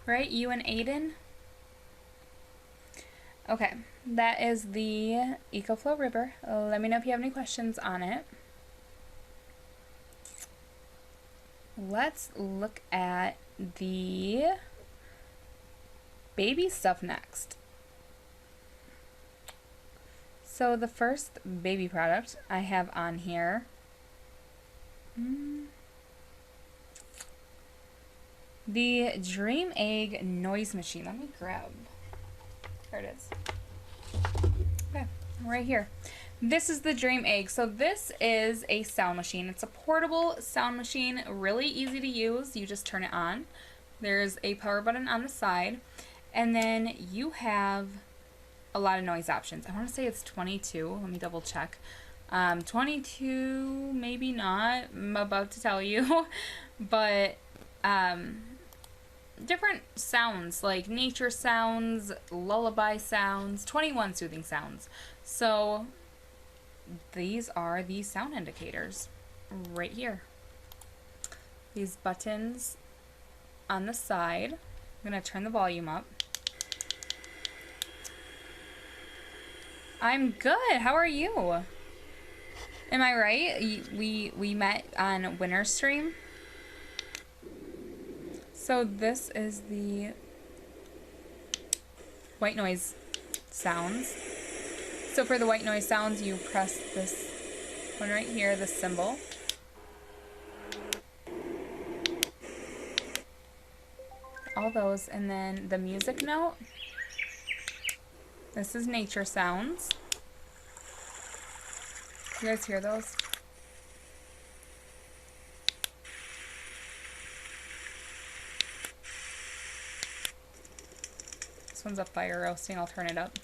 Right, you and Aiden? Okay, that is the EcoFlow Ripper. Let me know if you have any questions on it. Let's look at the baby stuff next. So the first baby product I have on here, the Dream Egg noise machine. Let me grab, there it is. Okay, right here. This is the Dream Egg. So this is a sound machine. It's a portable sound machine, really easy to use. You just turn it on. There's a power button on the side, and then you have a lot of noise options. I want to say it's 22. Let me double check. 22, maybe not. I'm about to tell you. But different sounds, like nature sounds, lullaby sounds, 21 soothing sounds. So these are the sound indicators right here. These buttons on the side. I'm going to turn the volume up. I'm good. How are you? Am I right? We met on Winter Stream. So this is the white noise sounds. So for the white noise sounds, you press this one right here, this symbol. All those, and then the music note. This is nature sounds. You guys hear those? This one's a fire roasting. I'll turn it up.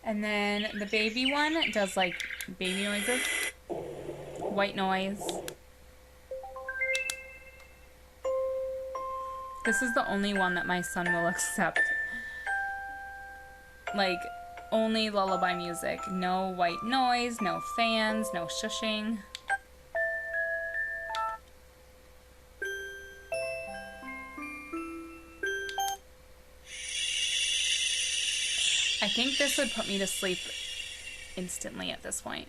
And then the baby one does like baby noises, white noise. This is the only one that my son will accept. Like, only lullaby music. No white noise, no fans, no shushing. I think this would put me to sleep instantly at this point.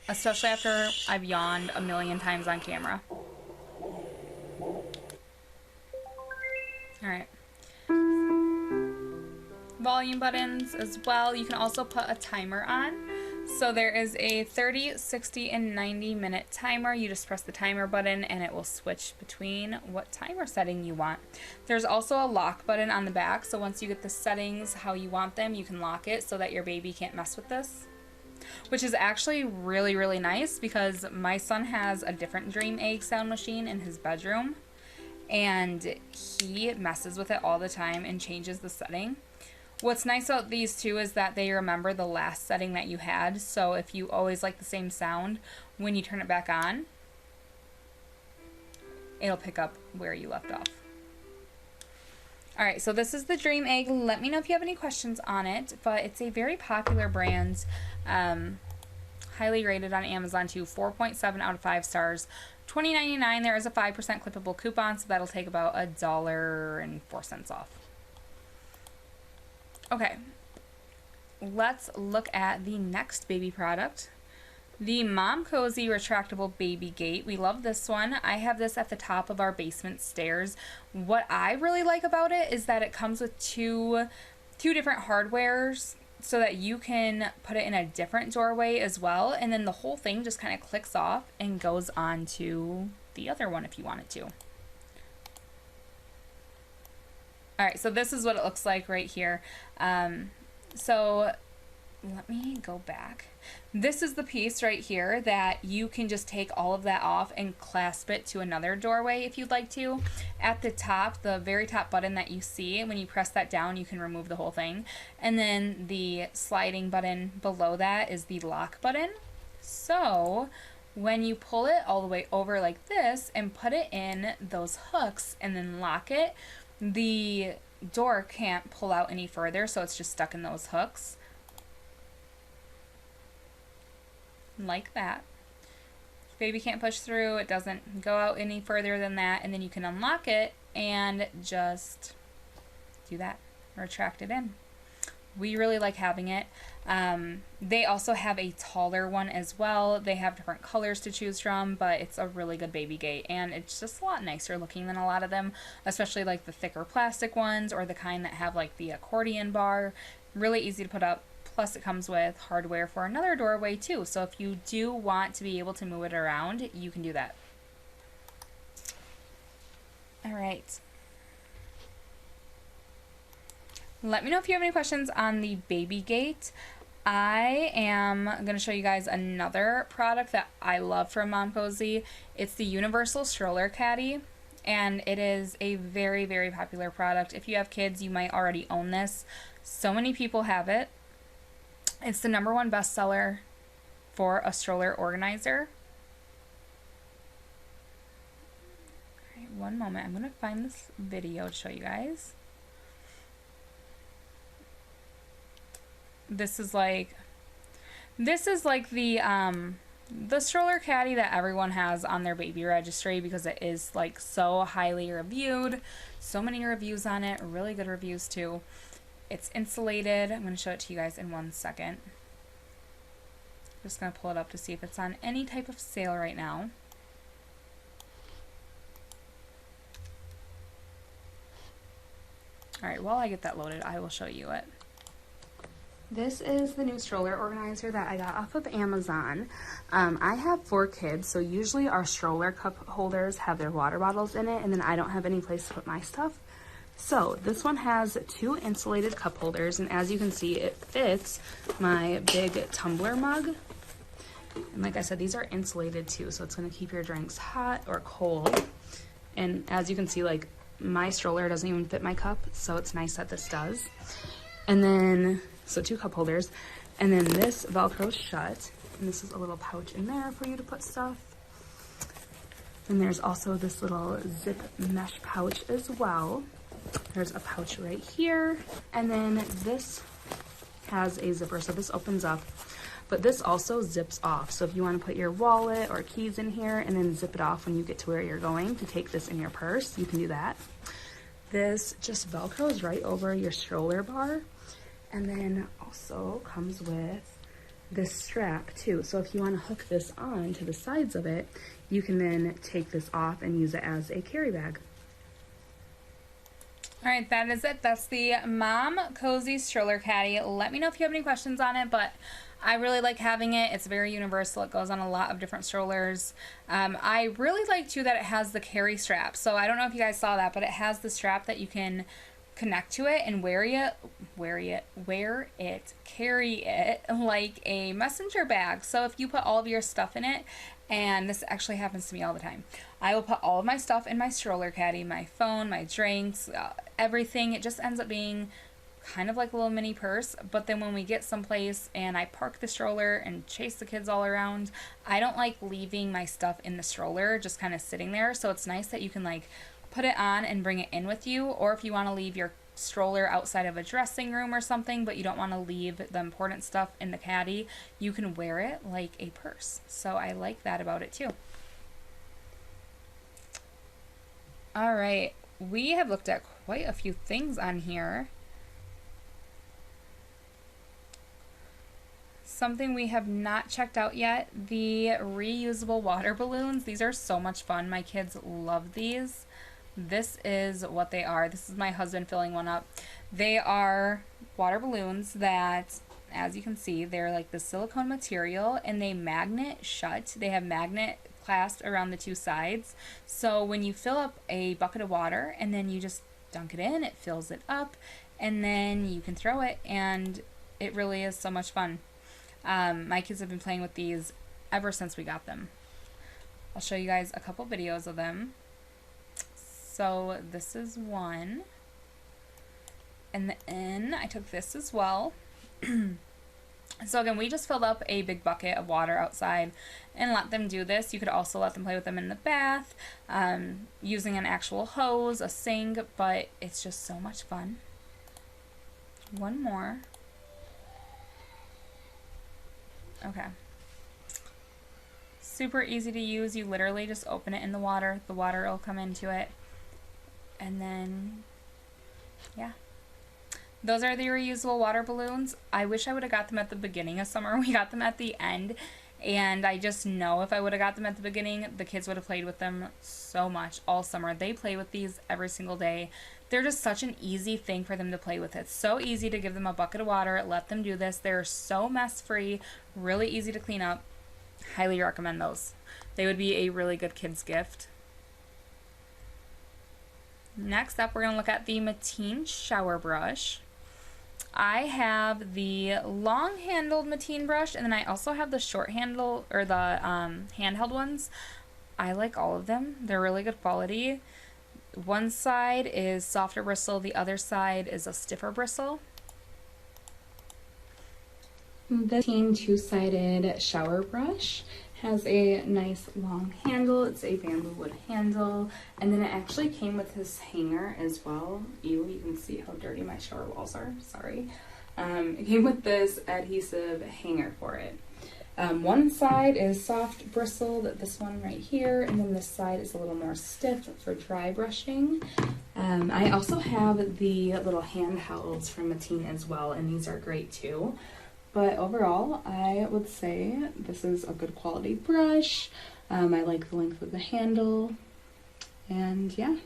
Especially after I've yawned a million times on camera. Alright. Volume buttons as well. You can also put a timer on. So there is a 30, 60, and 90 minute timer. You just press the timer button and it will switch between what timer setting you want. There's also a lock button on the back. So once you get the settings how you want them, you can lock it so that your baby can't mess with this. Which is actually really, really nice because my son has a different Dream Egg sound machine in his bedroom. And he messes with it all the time and changes the setting. What's nice about these two is that they remember the last setting that you had. So if you always like the same sound, when you turn it back on, it'll pick up where you left off. Alright, so this is the Dream Egg. Let me know if you have any questions on it, but it's a very popular brand. Highly rated on Amazon too, 4.7 out of 5 stars. $20.99. There is a 5% clippable coupon, so that'll take about $1.04 off. Okay, let's look at the next baby product. The Mom Cozy Retractable Baby Gate. We love this one. I have this at the top of our basement stairs. What I really like about it is that it comes with two different hardwares so that you can put it in a different doorway as well. And then the whole thing just kind of clicks off and goes on to the other one if you want it to. Alright, so this is what it looks like right here. So let me go back. This is the piece right here that you can just take all of that off and clasp it to another doorway if you'd like to. At the top, the very top button that you see, when you press that down, you can remove the whole thing. And then the sliding button below that is the lock button. So when you pull it all the way over like this and put it in those hooks and then lock it, the door can't pull out any further, so it's just stuck in those hooks. Like that. Baby can't push through, it doesn't go out any further than that, and then you can unlock it and just do that, retract it in. We really like having it. They also have a taller one as well. They have different colors to choose from, but it's a really good baby gate, and it's just a lot nicer looking than a lot of them, especially like the thicker plastic ones or the kind that have like the accordion bar. Really easy to put up. Plus it comes with hardware for another doorway too, so if you do want to be able to move it around, you can do that. Alright. Let me know if you have any questions on the baby gate. I am going to show you guys another product that I love from Mom Cozy. It's the Universal Stroller Caddy, and it is a very, very popular product. If you have kids, you might already own this. So many people have it. It's the #1 bestseller for a stroller organizer. All right, one moment. I'm going to find this video to show you guys. This is like the the stroller caddy that everyone has on their baby registry because it is like so highly reviewed. So many reviews on it, really good reviews too. It's insulated. I'm going to show it to you guys in 1 second. Just going to pull it up to see if it's on any type of sale right now. Alright, while I get that loaded, I will show you it. This is the new stroller organizer that I got off of Amazon. I have 4 kids, so usually our stroller cup holders have their water bottles in it, and then I don't have any place to put my stuff. So this one has 2 insulated cup holders, and as you can see, it fits my big tumbler mug. And like I said, these are insulated too, so it's going to keep your drinks hot or cold. And as you can see, like, my stroller doesn't even fit my cup, so it's nice that this does. And then, so 2 cup holders, and then this Velcros shut, and this is a little pouch in there for you to put stuff. And there's also this little zip mesh pouch as well. There's a pouch right here, and then this has a zipper, so this opens up, but this also zips off. So if you want to put your wallet or keys in here and then zip it off when you get to where you're going to take this in your purse, you can do that. This just Velcros right over your stroller bar, and then also comes with this strap too. So if you want to hook this on to the sides of it, you can then take this off and use it as a carry bag. Alright, that is it. That's the Mom Cozy Stroller Caddy. Let me know if you have any questions on it, but I really like having it. It's very universal. It goes on a lot of different strollers. I really like too that it has the carry strap. So I don't know if you guys saw that, but it has the strap that you can connect to it and carry it like a messenger bag. So if you put all of your stuff in it, and this actually happens to me all the time, I will put all of my stuff in my stroller caddy, my phone, my drinks, everything. It just ends up being kind of like a little mini purse. But then when we get someplace and I park the stroller and chase the kids all around, I don't like leaving my stuff in the stroller just kind of sitting there. So it's nice that you can like put it on and bring it in with you, or if you want to leave your stroller outside of a dressing room or something, but you don't want to leave the important stuff in the caddy, you can wear it like a purse. So I like that about it too. All right, we have looked at quite a few things on here. Something we have not checked out yet, the reusable water balloons. These are so much fun. My kids love these. This is what they are. This is my husband filling one up. They are water balloons that, as you can see, they're like the silicone material and they magnet shut. They have magnet clasped around the 2 sides. So when you fill up a bucket of water and then you just dunk it in, it fills it up, and then you can throw it, and it really is so much fun. My kids have been playing with these ever since we got them. I'll show you guys a couple videos of them. So this is one, and then I took this as well. So again, we just filled up a big bucket of water outside and let them do this. You could also let them play with them in the bath, using an actual hose, a sink, but it's just so much fun. One more. Okay. Super easy to use. You literally just open it in the water will come into it. And then, yeah. Those are the reusable water balloons. I wish I would have got them at the beginning of summer. We got them at the end, and I just know if I would have got them at the beginning, the kids would have played with them so much all summer. They play with these every single day. They're just such an easy thing for them to play with. It's so easy to give them a bucket of water, let them do this. They're so mess-free, really easy to clean up. Highly recommend those. They would be a really good kids gift. Next up, we're going to look at the Mateen shower brush. I have the long-handled Mateen brush, and then I also have the short handle, or the handheld ones. I like all of them. They're really good quality. One side is softer bristle, the other side is a stiffer bristle. The Mateen two-sided shower brush has a nice long handle. It's a bamboo wood handle, and then it actually came with this hanger as well. You can see how dirty my shower walls are, sorry. It came with this adhesive hanger for it. One side is soft bristled, this one right here, and then this side is a little more stiff for dry brushing. I also have the little handhelds from Mateen as well, and these are great too. But overall, I would say this is a good quality brush. I like the length of the handle, and yeah,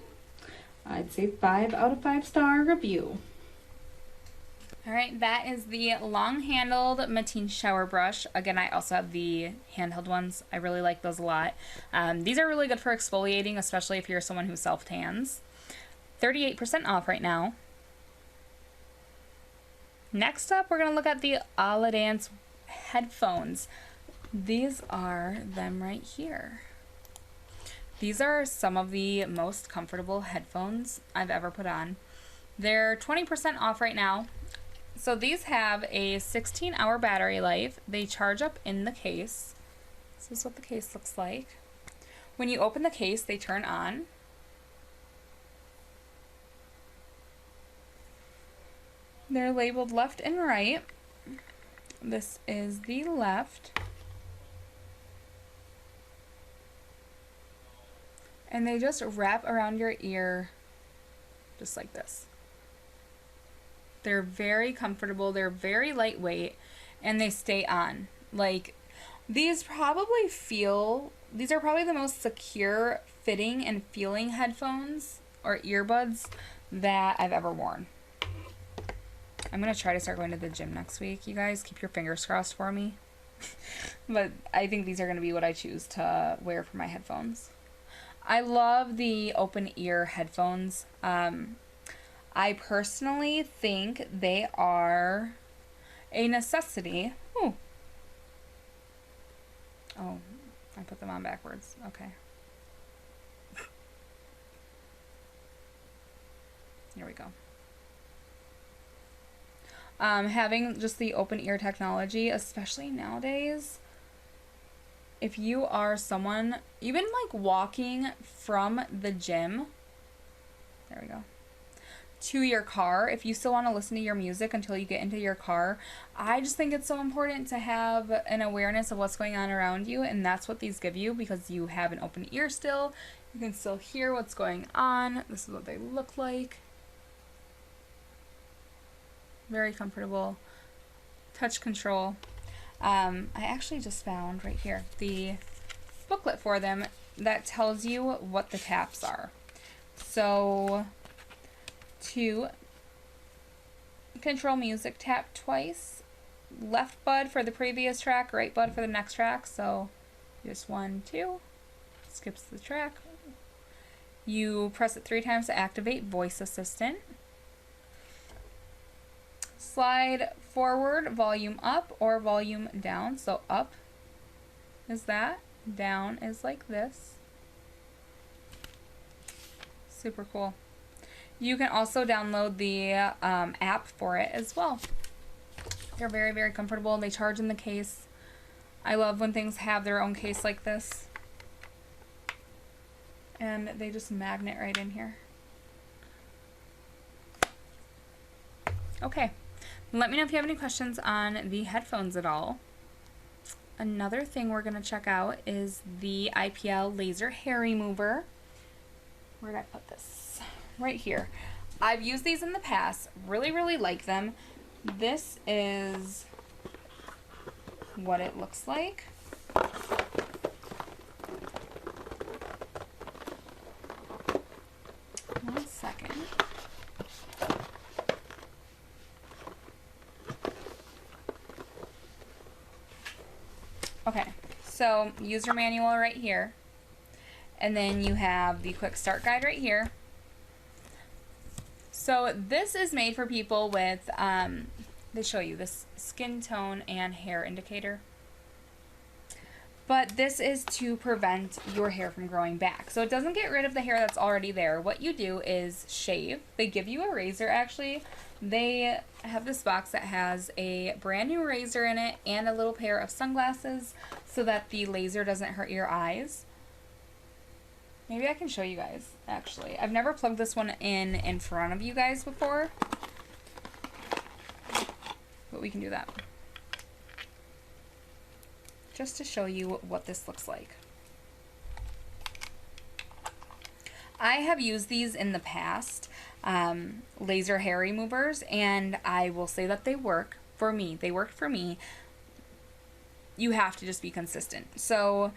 I'd say 5 out of 5 star review. Alright, that is the long-handled Mateen shower brush. Again, I also have the handheld ones. I really like those a lot. These are really good for exfoliating, especially if you're someone who self-tans. 38% off right now. Next up, we're going to look at the Dance headphones. These are them right here. These are some of the most comfortable headphones I've ever put on. They're 20% off right now. So these have a 16-hour battery life. They charge up in the case. This is what the case looks like. When you open the case, they turn on. They're labeled left and right. This is the left. And they just wrap around your ear just like this. They're very comfortable, they're very lightweight, and they stay on. Like, these are probably the most secure fitting and feeling headphones or earbuds that I've ever worn. I'm going to try to start going to the gym next week. You guys, keep your fingers crossed for me. But I think these are going to be what I choose to wear for my headphones. I love the open ear headphones. I personally think they are a necessity. Ooh. Oh, I put them on backwards. Okay. Here we go. Having just the open ear technology, especially nowadays, if you are someone, even like walking from the gym, there we go, to your car, if you still want to listen to your music until you get into your car, I just think it's so important to have an awareness of what's going on around you, and that's what these give you, because you have an open ear still. You can still hear what's going on. This is what they look like. Very comfortable. Touch control. I actually just found right here the booklet for them that tells you what the taps are. So, to control music, tap twice. Left bud for the previous track, right bud for the next track. So, just 1, 2. Skips the track. You press it 3 times to activate voice assistant. Slide forward, volume up or volume down. So up is that, down is like this. Super cool. You can also download the app for it as well. They're very, very comfortable. They charge in the case. I love when things have their own case like this. And they just magnet right in here. Okay. Let me know if you have any questions on the headphones at all. Another thing we're going to check out is the IPL laser hair remover. Where did I put this? Right here. I've used these in the past. Really, really like them. This is what it looks like. One second. Okay, so user manual right here, and then you have the quick start guide right here. So this is made for people with, they show you this skin tone and hair indicator. But this is to prevent your hair from growing back. So it doesn't get rid of the hair that's already there. What you do is shave. They give you a razor actually. They have this box that has a brand new razor in it and a little pair of sunglasses so that the laser doesn't hurt your eyes. Maybe I can show you guys actually. I've never plugged this one in front of you guys before, but we can do that. just to show you what this looks like. I have used these in the past, laser hair removers, and I will say that they work for me. They worked for me. You have to just be consistent. So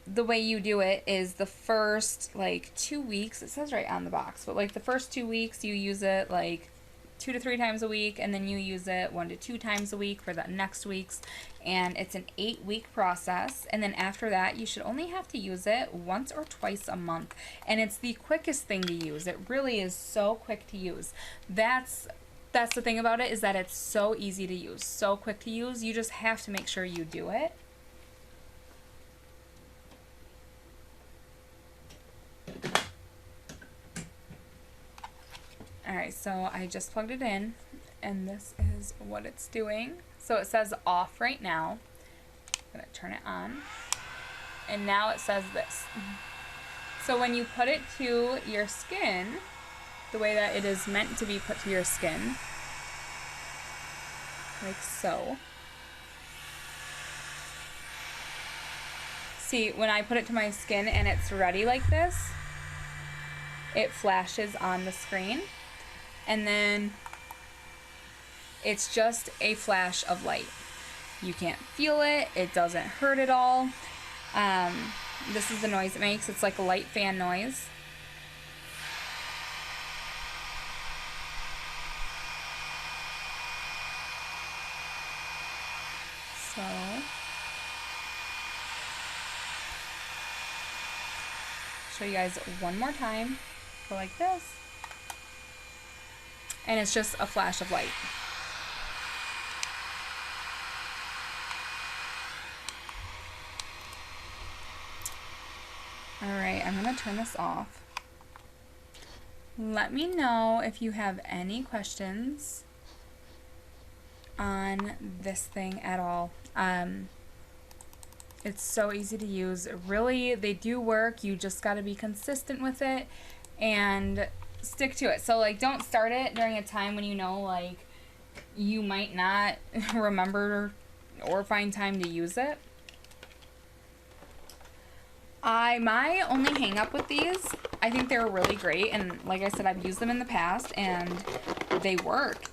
the way you do it is the first like 2 weeks, it says right on the box, but like the first 2 weeks you use it like 2 to 3 times a week, and then you use it 1 to 2 times a week for the next weeks, and it's an 8-week process. And then after that you should only have to use it once or twice a month, and it's the quickest thing to use. It really is so quick to use. That's the thing about it, is that it's so easy to use, so quick to use. You just have to make sure you do it. Alright, so I just plugged it in, and this is what it's doing. So it says off right now. I'm going to turn it on. And now it says this. So when you put it to your skin, the way that it is meant to be put to your skin, like so. See, when I put it to my skin and it's ready like this, it flashes on the screen. And then it's just a flash of light. You can't feel it. It doesn't hurt at all. This is the noise it makes. It's like a light fan noise. So show you guys one more time. Go like this. And it's just a flash of light. Alright, I'm going to turn this off. Let me know if you have any questions on this thing at all. It's so easy to use. Really, they do work. You just got to be consistent with it and stick to it. So like, don't start it during a time when you know like you might not remember or find time to use it. My only hang up with these, I think they're really great, and like I said, I've used them in the past and they work.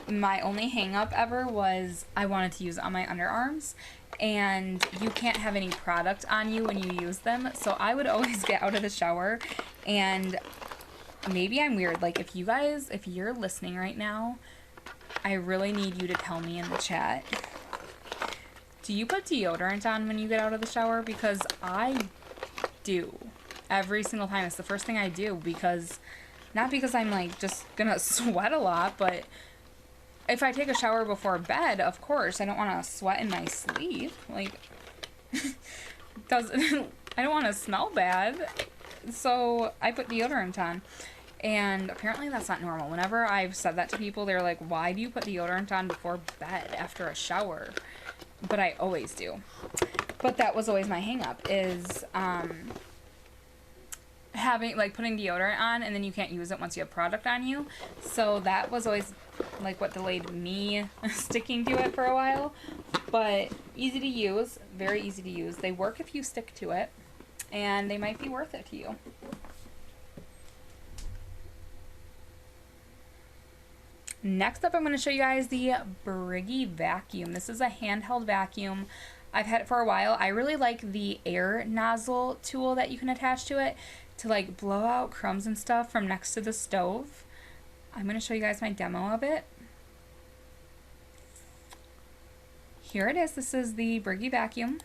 My only hang up ever was I wanted to use it on my underarms, and you can't have any product on you when you use them. So I would always get out of the shower, and maybe I'm weird, like if you're listening right now, I really need you to tell me in the chat, do you put deodorant on when you get out of the shower? Because I do. Every single time. It's the first thing I do, because not because I'm like just gonna sweat a lot, but if I take a shower before bed, of course I don't want to sweat in my sleep. Like I don't want to smell bad, so I put deodorant on. And apparently that's not normal. Whenever I've said that to people, they're like, why do you put deodorant on before bed after a shower? But I always do. But that was always my hang up, is having like putting deodorant on and then you can't use it once you have product on you. So that was always like what delayed me sticking to it for a while. But easy to use, very easy to use. They work if you stick to it, and they might be worth it to you. Next up, I'm going to show you guys the Briggy vacuum. This is a handheld vacuum. I've had it for a while. I really like the air nozzle tool that you can attach to it to like blow out crumbs and stuff from next to the stove. I'm going to show you guys my demo of it. Here it is. This is the Briggy vacuum.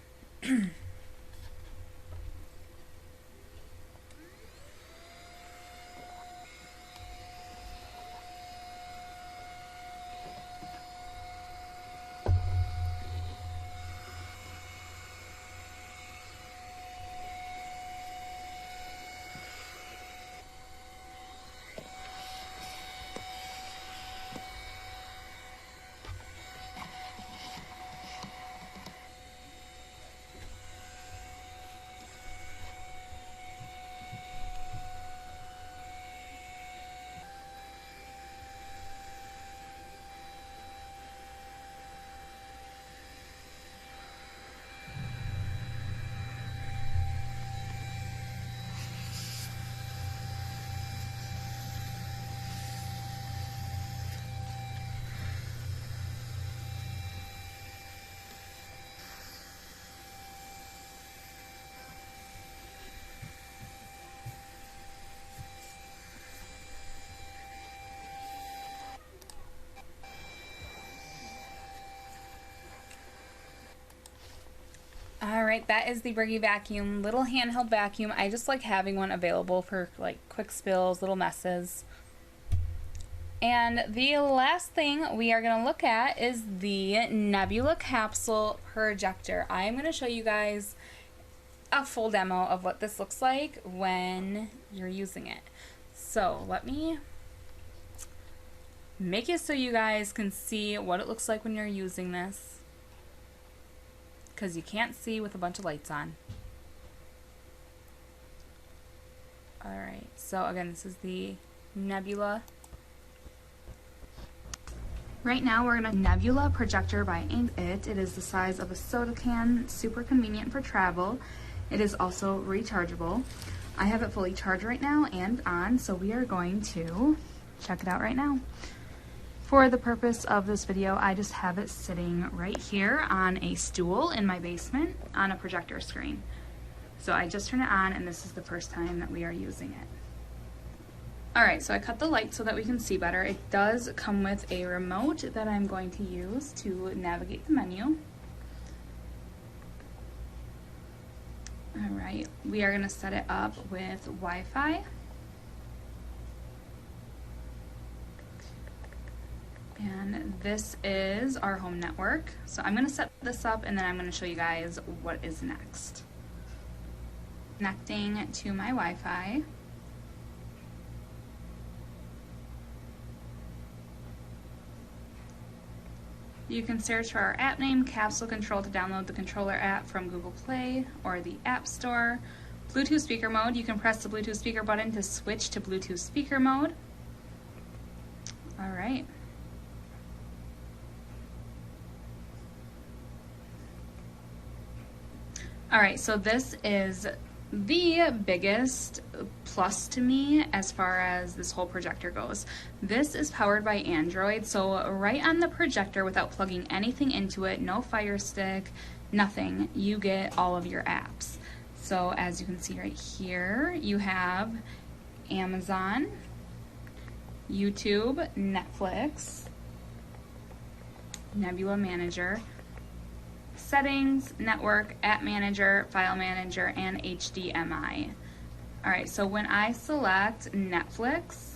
Alright, that is the Briggy vacuum, little handheld vacuum. I just like having one available for like quick spills, little messes. And the last thing we are going to look at is the Nebula capsule projector. I am going to show you guys a full demo of what this looks like when you're using it. So let me make it so you guys can see what it looks like when you're using this, because you can't see with a bunch of lights on. Alright, so again, this is the Nebula. Right now we're going to Nebula projector by It is the size of a soda can, super convenient for travel. It is also rechargeable. I have it fully charged right now and on, so we are going to check it out right now. For the purpose of this video, I just have it sitting right here on a stool in my basement on a projector screen. So I just turned it on, and this is the first time that we are using it. Alright, so I cut the light so that we can see better. It does come with a remote that I'm going to use to navigate the menu. Alright, we are going to set it up with Wi-Fi. And this is our home network. So I'm going to set this up and then I'm going to show you guys what is next. Connecting to my Wi-Fi. You can search for our app name, Capsule Control, to download the controller app from Google Play or the App Store. Bluetooth speaker mode, you can press the Bluetooth speaker button to switch to Bluetooth speaker mode. Alright. Alright, so this is the biggest plus to me as far as this whole projector goes. This is powered by Android, so right on the projector, without plugging anything into it, no Fire Stick, nothing, you get all of your apps. So as you can see right here, you have Amazon, YouTube, Netflix, Nebula Manager, Settings, Network, App Manager, File Manager, and HDMI. Alright, so when I select Netflix,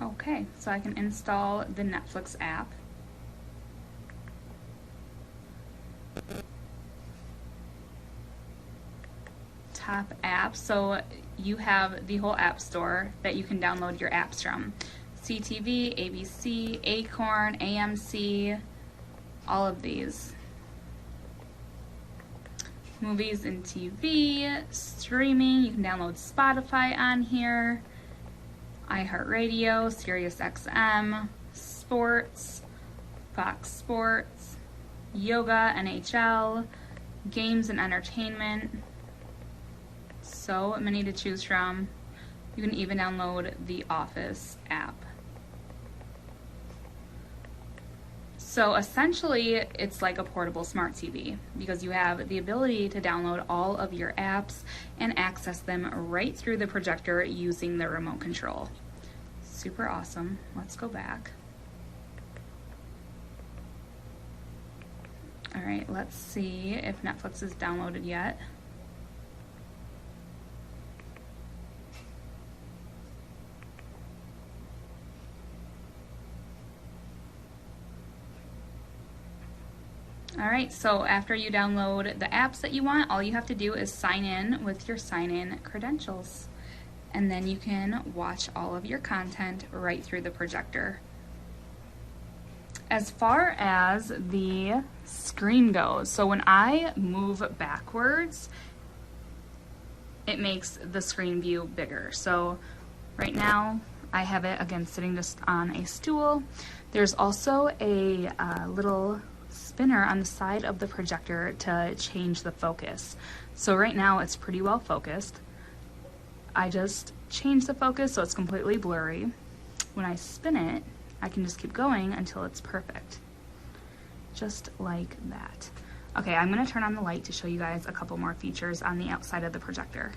okay, so I can install the Netflix app. Top apps, so you have the whole app store that you can download your apps from. CTV, ABC, Acorn, AMC, all of these. Movies and TV, streaming, you can download Spotify on here, iHeartRadio, SiriusXM, sports, Fox Sports, yoga, NHL, games and entertainment. So many to choose from. You can even download the Office app. So essentially, it's like a portable smart TV because you have the ability to download all of your apps and access them right through the projector using the remote control. Super awesome. Let's go back. All right, let's see if Netflix is downloaded yet. Alright, so after you download the apps that you want, all you have to do is sign in with your sign-in credentials. And then you can watch all of your content right through the projector. As far as the screen goes, so when I move backwards, it makes the screen view bigger. So right now, I have it again sitting just on a stool. There's also a little spinner on the side of the projector to change the focus. So right now it's pretty well focused. I just change the focus so it's completely blurry. When I spin it, I can just keep going until it's perfect. Just like that. Okay, I'm going to turn on the light to show you guys a couple more features on the outside of the projector.